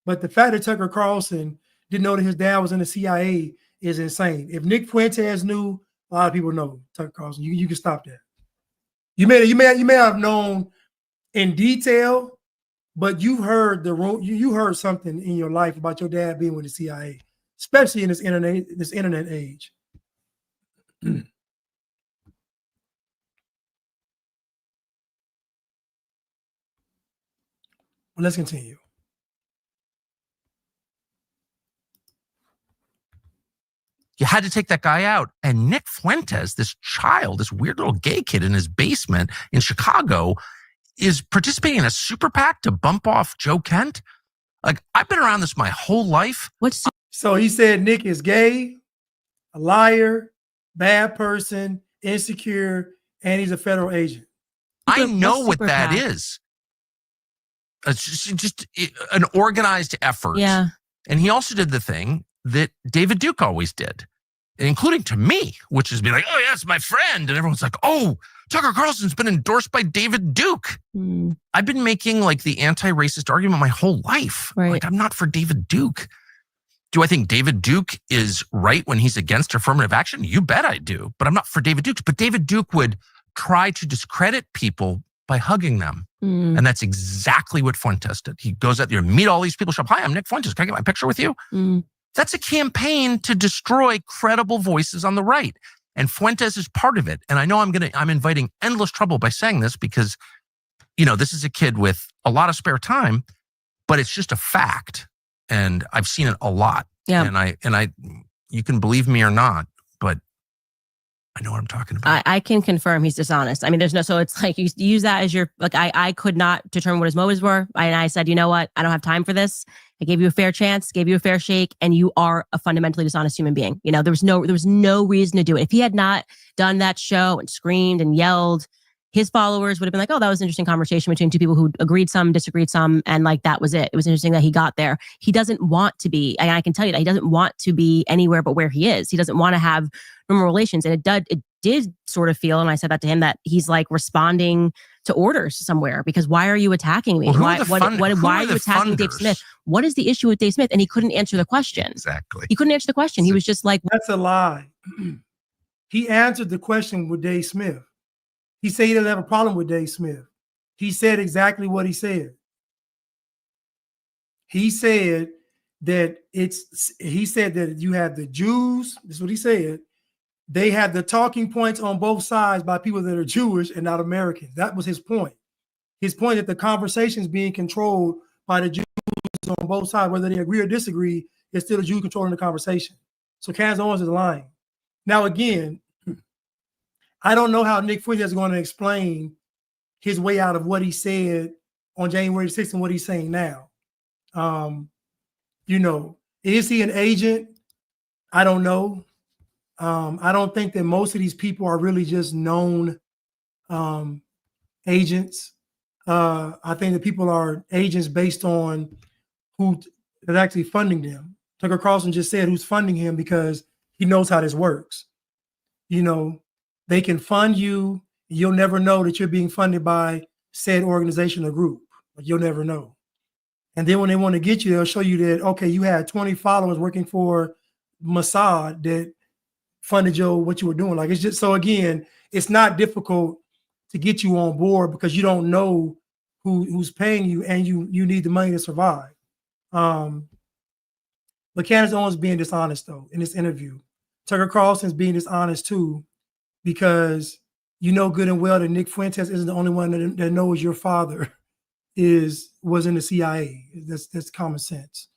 But the fact that Tucker Carlson didn't know that his dad was in the CIA is insane. If Nick Fuentes knew, a lot of people know Tucker Carlson. You can stop that. You may have known in detail, but you heard you heard something in your life about your dad being with the CIA, especially in this internet age. Well, let's continue. You had to take that guy out. And Nick Fuentes, this child, this weird little gay kid in his basement in Chicago, is participating in a super PAC to bump off Joe Kent. Like, I've been around this my whole life. So he said Nick is gay, a liar, bad person, insecure, and he's a federal agent. I know what that is. It's just an organized effort. Yeah. And he also did the thing that David Duke always did, including to me, which is be like, oh, yeah, it's my friend. And everyone's like, oh, Tucker Carlson's been endorsed by David Duke. I've been making like the anti-racist argument my whole life. Right. Like, I'm not for David Duke. Do I think David Duke is right when he's against affirmative action? You bet I do. But I'm not for David Duke. But David Duke would try to discredit people by hugging them. And that's exactly what Fuentes did. He goes out there and meet all these people. Shop, hi, I'm Nick Fuentes. Can I get my picture with you? That's a campaign to destroy credible voices on the right. And Fuentes is part of it. And I know I'm inviting endless trouble by saying this because, you know, this is a kid with a lot of spare time, but it's just a fact. And I've seen it a lot. Yeah. And I, you can believe me or not, but I know what I'm talking about. I can confirm he's dishonest. I mean, so it's like you use that as your, like, I could not determine what his motives were. And I said, you know what? I don't have time for this. I gave you a fair chance, gave you a fair shake, and you are a fundamentally dishonest human being. You know, there was no reason to do it. If he had not done that show and screamed and yelled, his followers would have been like, oh, that was an interesting conversation between two people who agreed some, disagreed some, and like that was it. It was interesting that he got there. He doesn't want to be, and I can tell you that he doesn't want to be anywhere but where he is. He doesn't want to have normal relations. And it did sort of feel, and I said that to him, that he's like responding to orders somewhere, because why are you attacking me? Well, why are you attacking Dave Smith? What is the issue with Dave Smith? And he couldn't answer the question. Exactly. He couldn't answer the question. He was just like, that's a lie. He answered the question with Dave Smith. He said he doesn't have a problem with Dave Smith. He said exactly what he said. He said that you have the Jews, this is what he said, they have the talking points on both sides by people that are Jewish and not Americans. That was his point. His point that the conversation is being controlled by the Jews on both sides, whether they agree or disagree, it's still the Jews controlling the conversation. So Candace Owens is lying. Now, again, I don't know how Nick Fuentes is going to explain his way out of what he said on January 6th and what he's saying now. You know, is he an agent? I don't know. I don't think that most of these people are really just known agents. I think that people are agents based on who is actually funding them. Tucker Carlson just said who's funding him because he knows how this works. You know, they can fund you. You'll never know that you're being funded by said organization or group. Like, you'll never know. And then when they want to get you, they'll show you that, okay, you had 20 followers working for Mossad that funded what you were doing. Like, it's just, so again, it's not difficult to get you on board because you don't know who's paying you, and you need the money to survive. But Candace Owens being dishonest though in this interview. Tucker Carlson's being dishonest too, because you know good and well that Nick Fuentes isn't the only one that knows your father was in the CIA. That's common sense.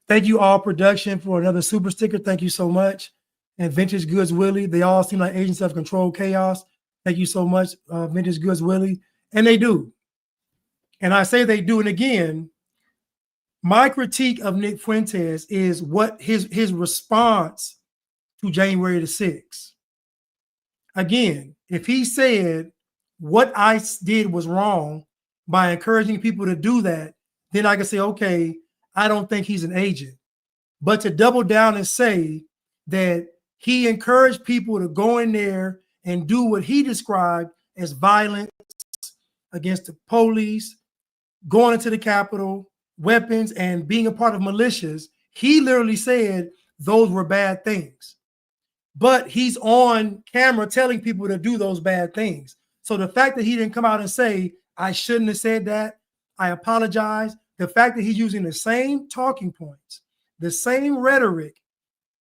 Thank you, All Production, for another super sticker. Thank you so much. And Vintage Goods Willie, they all seem like agents of controlled chaos. Thank you so much, Vintage Goods Willie. And they do. And I say they do. And again, my critique of Nick Fuentes is what his response to January the 6th. Again, if he said what I did was wrong by encouraging people to do that, then I can say, okay, I don't think he's an agent. But to double down and say that he encouraged people to go in there and do what he described as violence against the police, going into the Capitol, weapons, and being a part of militias, he literally said those were bad things. but he's on camera telling people to do those bad things. So the fact that he didn't come out and say, I shouldn't have said that, I apologize, the fact that he's using the same talking points, the same rhetoric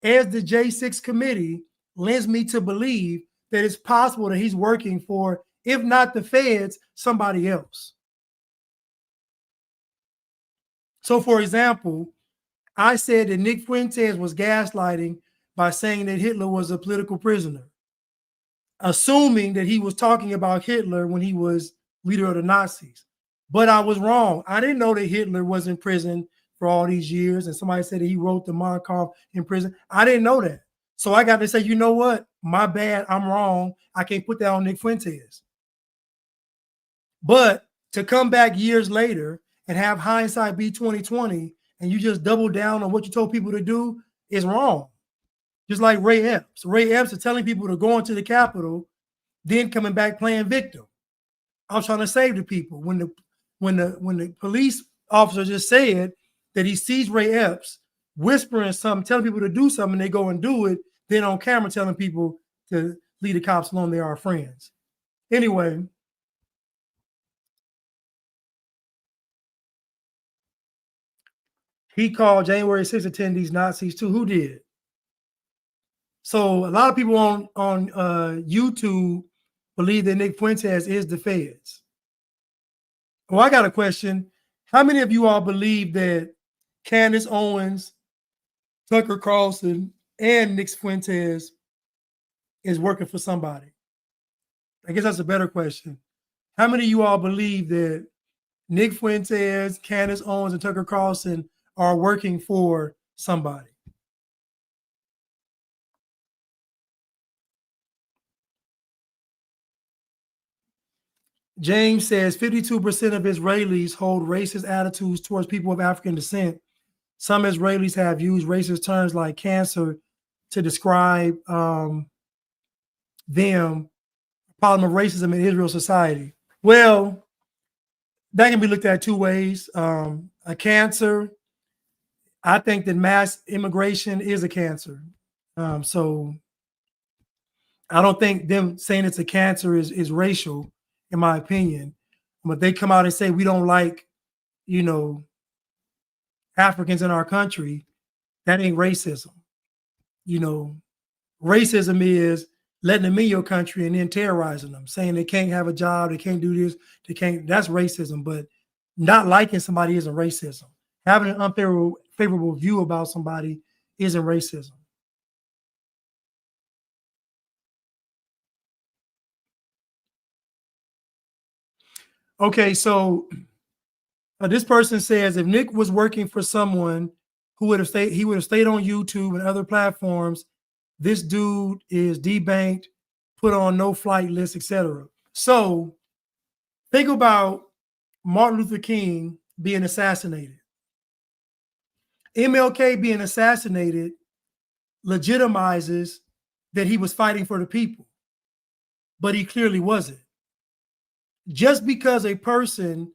as the J6 committee lends me to believe that it's possible that he's working for, if not the feds, somebody else. So, for example, I said that Nick Fuentes was gaslighting by saying that Hitler was a political prisoner, assuming that he was talking about Hitler when he was leader of the Nazis. But I was wrong. I didn't know that Hitler was in prison for all these years, and somebody said that he wrote the Mein Kampf in prison. I didn't know that. So I got to say, you know what? My bad. I'm wrong. I can't put that on Nick Fuentes. But to come back years later and have hindsight be 2020, and you just double down on what you told people to do is wrong. Just like Ray Epps. Ray Epps is telling people to go into the Capitol, then coming back playing victim. I was trying to save the people. When the police officer just said that he sees Ray Epps whispering something, telling people to do something, and they go and do it, then on camera telling people to leave the cops alone, they are friends. Anyway, he called January 6th attendees Nazis too. Who did? So a lot of people on YouTube believe that Nick Fuentes is the feds. Well, I got a question. How many of you all believe that Candace Owens, Tucker Carlson, and Nick Fuentes is working for somebody? I guess that's a better question. How many of you all believe that Nick Fuentes, Candace Owens, and Tucker Carlson are working for somebody? James says 52% of Israelis hold racist attitudes towards people of African descent. Some Israelis have used racist terms like cancer to describe them, problem of racism in Israel society. Well, that can be looked at two ways. A cancer, I think that mass immigration is a cancer. So I don't think them saying it's a cancer is racial, in my opinion. But they come out and say we don't like, Africans in our country. That ain't racism. Racism is letting them in your country and then terrorizing them, saying they can't have a job, they can't do this, they can't. That's racism. But not liking somebody isn't racism. Having an unfavorable view about somebody isn't racism. Okay, so this person says if Nick was working for someone he would have stayed on YouTube and other platforms. This dude is debanked, put on no flight list, etc. So think about Martin Luther King being assassinated. MLK being assassinated legitimizes that he was fighting for the people, but he clearly wasn't. Just because a person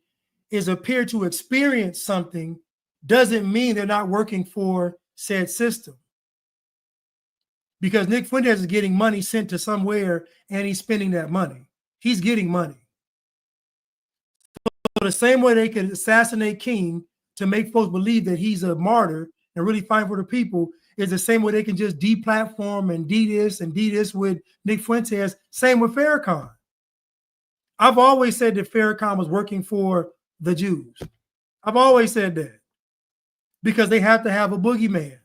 is appeared to experience something doesn't mean they're not working for said system. Because Nick Fuentes is getting money sent to somewhere and he's spending that money. He's getting money. So the same way they can assassinate King to make folks believe that he's a martyr and really fighting for the people is the same way they can just deplatform and do this with Nick Fuentes. Same with Farrakhan. I've always said that Farrakhan was working for the Jews. I've always said that because they have to have a boogeyman.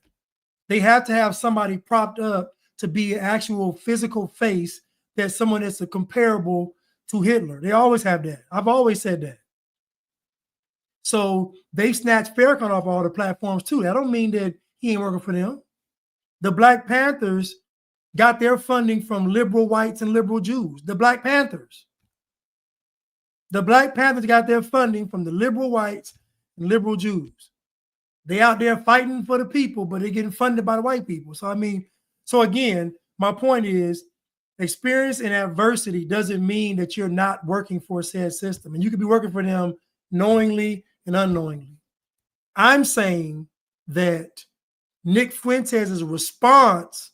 They have to have somebody propped up to be an actual physical face that's someone that's comparable to Hitler. They always have that. I've always said that. So they snatched Farrakhan off all the platforms too. That don't mean that he ain't working for them. The Black Panthers got their funding from liberal whites and liberal Jews. The Black Panthers. The Black Panthers got their funding from the liberal whites and liberal Jews. They out there fighting for the people, but they're getting funded by the white people. So again, my point is experience and adversity doesn't mean that you're not working for a said system. And you could be working for them knowingly and unknowingly. I'm saying that Nick Fuentes' response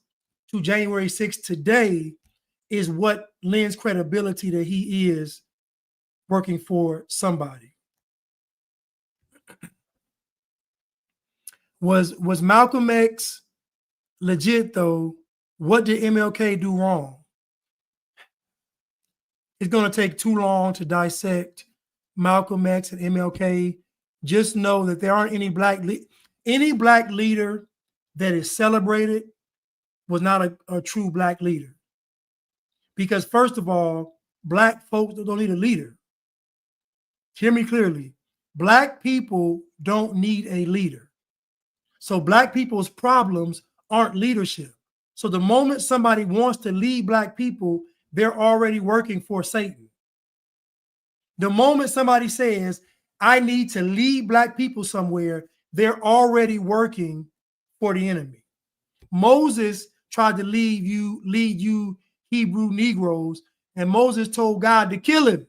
to January 6th today is what lends credibility that he is working for somebody. Was Malcolm X legit though? What did MLK do wrong? It's going to take too long to dissect Malcolm X and MLK. Just know that there aren't any black leader that is celebrated was not a true black leader. Because first of all, black folks don't need a leader. Hear me clearly. Black people don't need a leader. So black people's problems aren't leadership. So the moment somebody wants to lead black people, they're already working for Satan. The moment somebody says, I need to lead black people somewhere, they're already working for the enemy. Moses tried to lead you Hebrew Negroes, and Moses told God to kill him.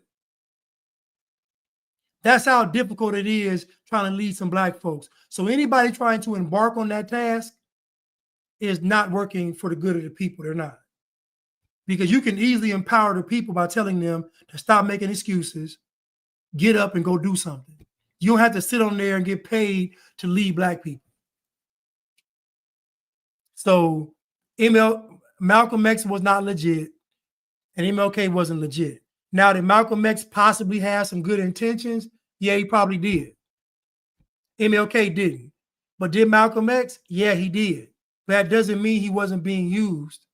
That's how difficult it is trying to lead some black folks. So anybody trying to embark on that task is not working for the good of the people. They're not. Because you can easily empower the people by telling them to stop making excuses, get up and go do something. You don't have to sit on there and get paid to lead black people. So Malcolm X was not legit and MLK wasn't legit. Now, did Malcolm X possibly have some good intentions? Yeah, he probably did. MLK didn't. But did Malcolm X? Yeah, he did. But that doesn't mean he wasn't being used.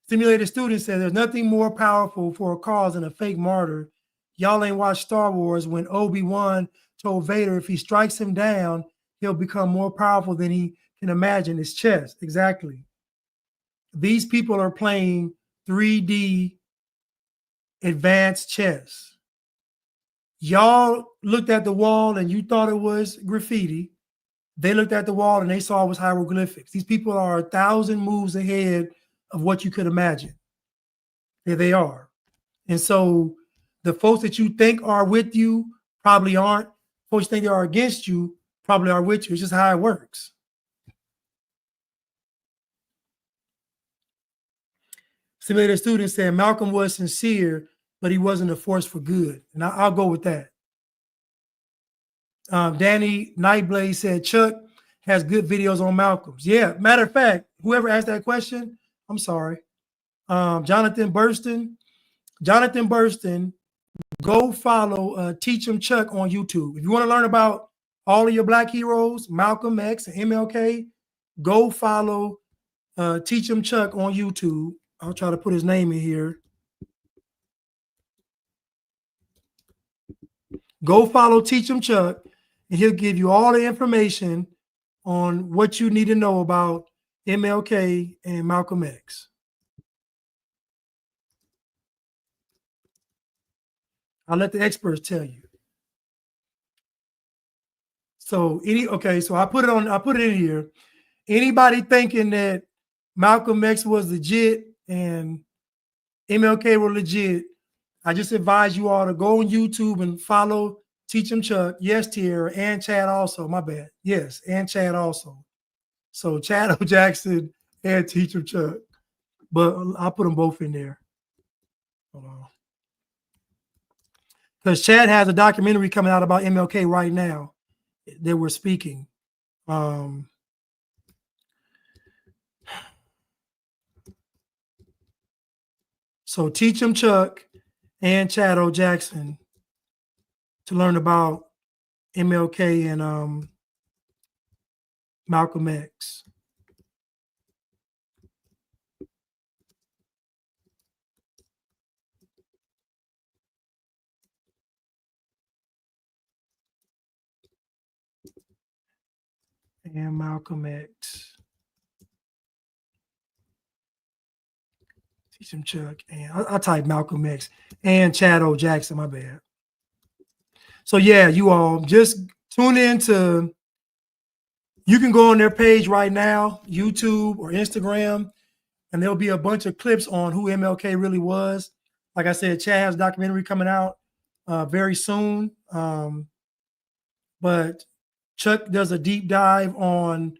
Simulated Student said there's nothing more powerful for a cause than a fake martyr. Y'all ain't watched Star Wars when Obi-Wan told Vader if he strikes him down, he'll become more powerful than he can imagine. It's chess. Exactly. These people are playing 3D advanced chess. Y'all looked at the wall and you thought it was graffiti. They looked at the wall and they saw it was hieroglyphics. These people are 1,000 moves ahead of what you could imagine. There they are. And so the folks that you think are with you probably aren't. Folks you think they are against you probably are with you. It's just how it works. Simulated Student said Malcolm was sincere, but he wasn't a force for good. And I'll go with that. Danny Nightblade said Chuck has good videos on Malcolm's. Yeah, matter of fact, whoever asked that question, I'm sorry. Jonathan Burston, go follow Teach 'em Chuck on YouTube. If you want to learn about all of your black heroes, Malcolm X and MLK, go follow Teach 'em Chuck on YouTube. I'll try to put his name in here. Go follow Teach 'em Chuck, and he'll give you all the information on what you need to know about MLK and Malcolm X. I'll let the experts tell you. So so I put it in here. Anybody thinking that Malcolm X was legit and MLK were legit, I just advise you all to go on YouTube and follow Teach 'em Chuck. Yes, Tierra, and Chad also. My bad. Yes, and Chad also. So Chad O. Jackson and Teach 'em Chuck. But I'll put them both in there. Hold on. Because Chad has a documentary coming out about MLK right now that we're speaking. So Teach 'em Chuck and Chad O. Jackson to learn about MLK and Malcolm X. And Malcolm X. Teach 'em Chuck. And I'll type Malcolm X and Chad O. Jackson, my bad. So yeah, you all just tune in to, you can go on their page right now, YouTube or Instagram, and there'll be a bunch of clips on who MLK really was. Like I said, Chad has a documentary coming out very soon. But Chuck does a deep dive on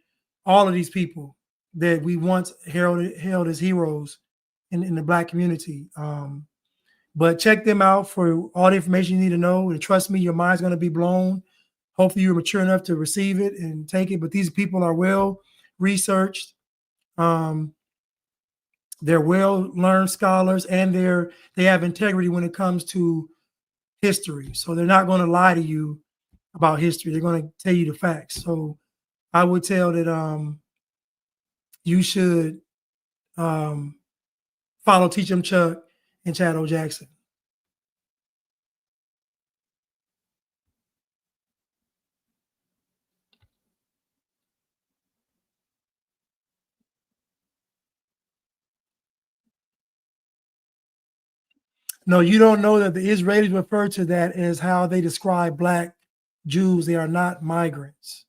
all of these people that we once held as heroes in the Black community. But check them out for all the information you need to know. And trust me, your mind's going to be blown. Hopefully you're mature enough to receive it and take it. But these people are well researched. They're well-learned scholars, and they have integrity when it comes to history. So they're not going to lie to you about history. They're going to tell you the facts. So I would tell that you should follow Teach 'em Chuck and Chad O. Jackson. No, you don't know that the Israelis refer to that as how they describe Black Jews. They are not migrants.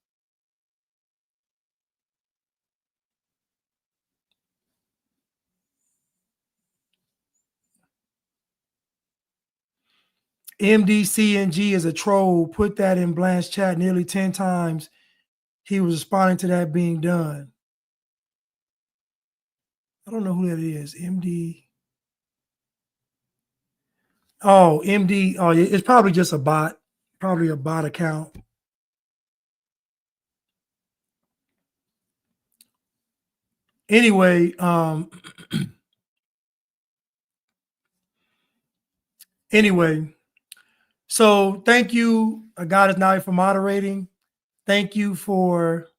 MDCNG is a troll. Put that in Blanche's chat nearly 10 times. He was responding to that being done. I don't know who that is. MD. Oh, MD. Oh, it's probably just a bot. Probably a bot account. Anyway, so thank you, God is now for moderating. Thank you for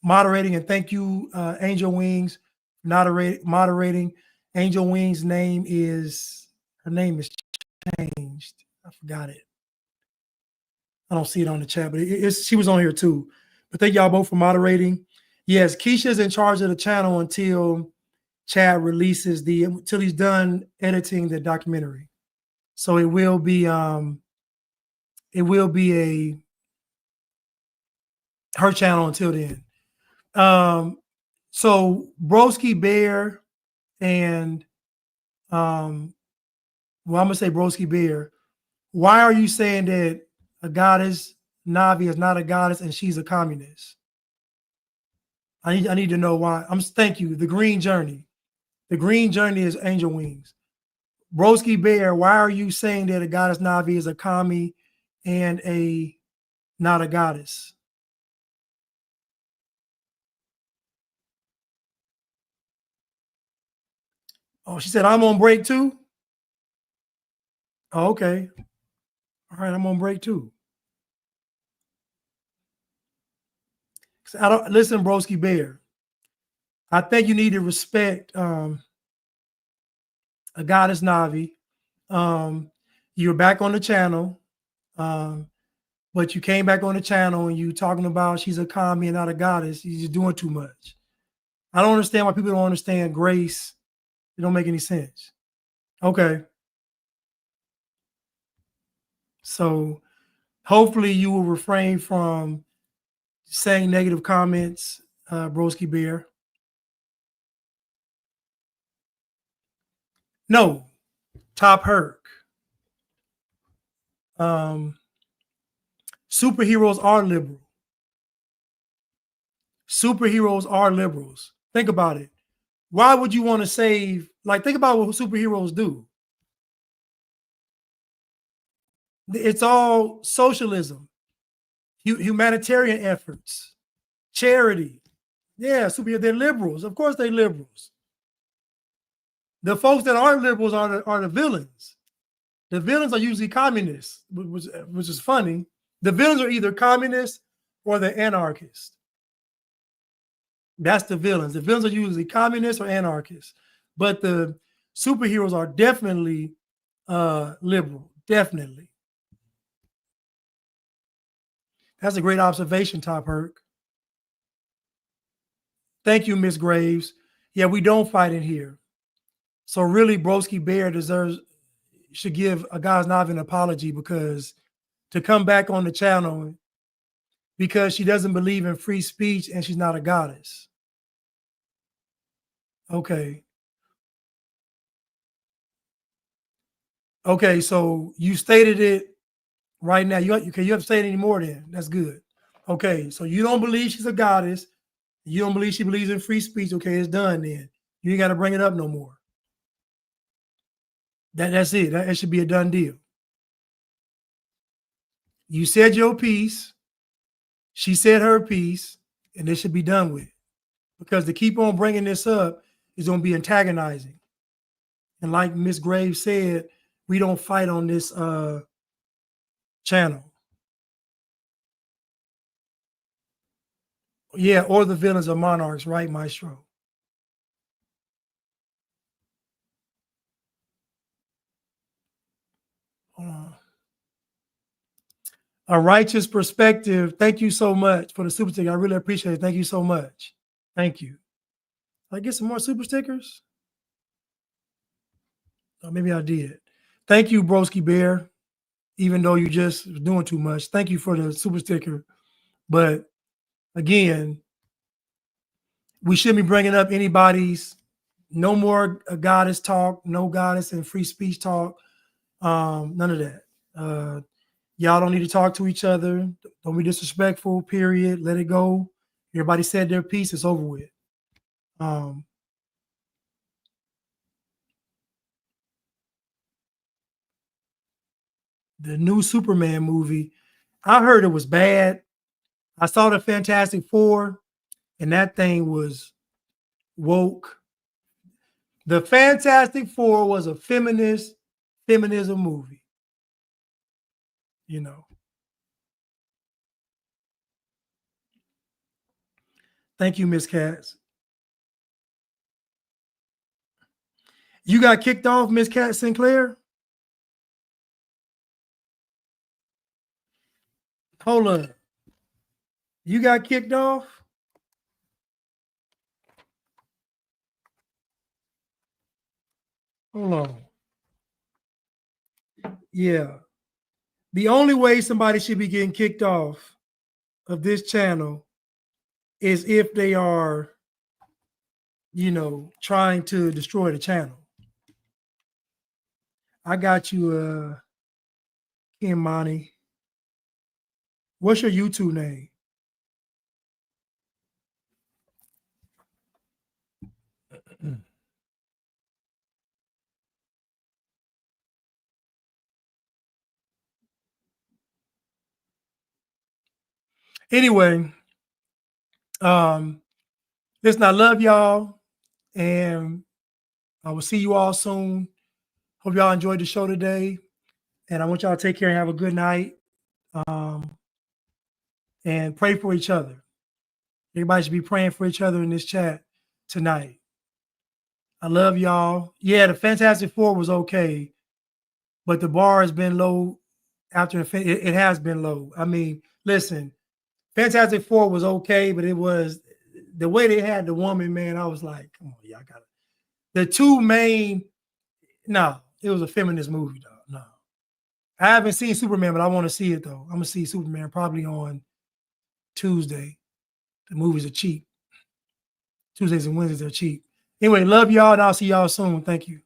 moderating, and thank you, Angel Wings, moderating. Angel Wings' name is changed. I forgot it. I don't see it on the chat, but she was on here too. But thank y'all both for moderating. Yes, Keisha's in charge of the channel until Chad releases until he's done editing the documentary. So it will be her channel until then. So Broski Bear and I'm gonna say Broski Bear. Why are you saying that a goddess Navi is not a goddess and she's a communist? I need to know why. Thank you. The Green Journey. The Green Journey is Angel Wings. Broski Bear, why are you saying that a goddess Navi is a commie and not a goddess? Oh, she said, I'm on break too? Oh, okay. All right, I'm on break too. Listen, Broski Bear. I think you need to respect a goddess Navi. You're back on the channel, but you came back on the channel and you talking about she's a commie and not a goddess. You're just doing too much. I don't understand why people don't understand grace. It don't make any sense. Okay. So hopefully you will refrain from saying negative comments, Broski Bear. No, Top Herc. Superheroes are liberal. Superheroes are liberals. Think about it. Why would you want to save? Think about what superheroes do. It's all socialism, humanitarian efforts, charity. Yeah, they're liberals. Of course they're liberals. The folks that aren't liberals are the villains. The villains are usually communists, which is funny. The villains are either communists or they're anarchists. That's the villains. The villains are usually communists or anarchists. But the superheroes are definitely liberal. Definitely. That's a great observation, Top Herc. Thank you, Miss Graves. Yeah, we don't fight in here. So really, Broski Bear should give a God's Navi an apology, because to come back on the channel because she doesn't believe in free speech and she's not a goddess. Okay. Okay, so you stated it right now. You have to say it anymore then. That's good. Okay, so you don't believe she's a goddess. You don't believe she believes in free speech. Okay, it's done then. You ain't got to bring it up no more. That's it. That should be a done deal. You said your piece. She said her piece, and it should be done with. Because to keep on bringing this up is going to be antagonizing. And like Miss Graves said, we don't fight on this channel. Yeah, or the villains are monarchs, right, Maestro? Hold on. A righteous perspective. Thank you so much for the super sticker. I really appreciate it. Thank you so much. Thank you. Did I get some more super stickers? Oh, maybe I did. Thank you, Broski Bear. Even though you just doing too much. Thank you for the super sticker. But again, we shouldn't be bringing up anybody's, no more goddess talk, no goddess and free speech talk. None of that. Y'all don't need to talk to each other. Don't be disrespectful, period. Let it go. Everybody said their piece. It's over with. The new Superman movie, I heard it was bad. I saw the Fantastic Four, and that thing was woke. The Fantastic Four was a feminism movie. You know. Thank you, Miss Katz. You got kicked off, Miss Katz Sinclair? Hold on. You got kicked off? Hold on. Yeah. The only way somebody should be getting kicked off of this channel is if they are, you know, trying to destroy the channel. I got you, Kimani. What's your YouTube name? Anyway, listen, I love y'all, and I will see you all soon. Hope y'all enjoyed the show today, and I want y'all to take care and have a good night, and pray for each other. Everybody should be praying for each other in this chat tonight. I love y'all. Yeah, the Fantastic Four was okay, but the bar has been low after it has been low. I mean, listen, Fantastic Four was okay, but it was the way they had the woman, man. I was like, come on, y'all got it. The two main, no, it was a feminist movie, though. No, I haven't seen Superman, but I want to see it though. I'm gonna see Superman probably on Tuesday. The movies are cheap. Tuesdays and Wednesdays are cheap. Anyway, love y'all, and I'll see y'all soon. Thank you.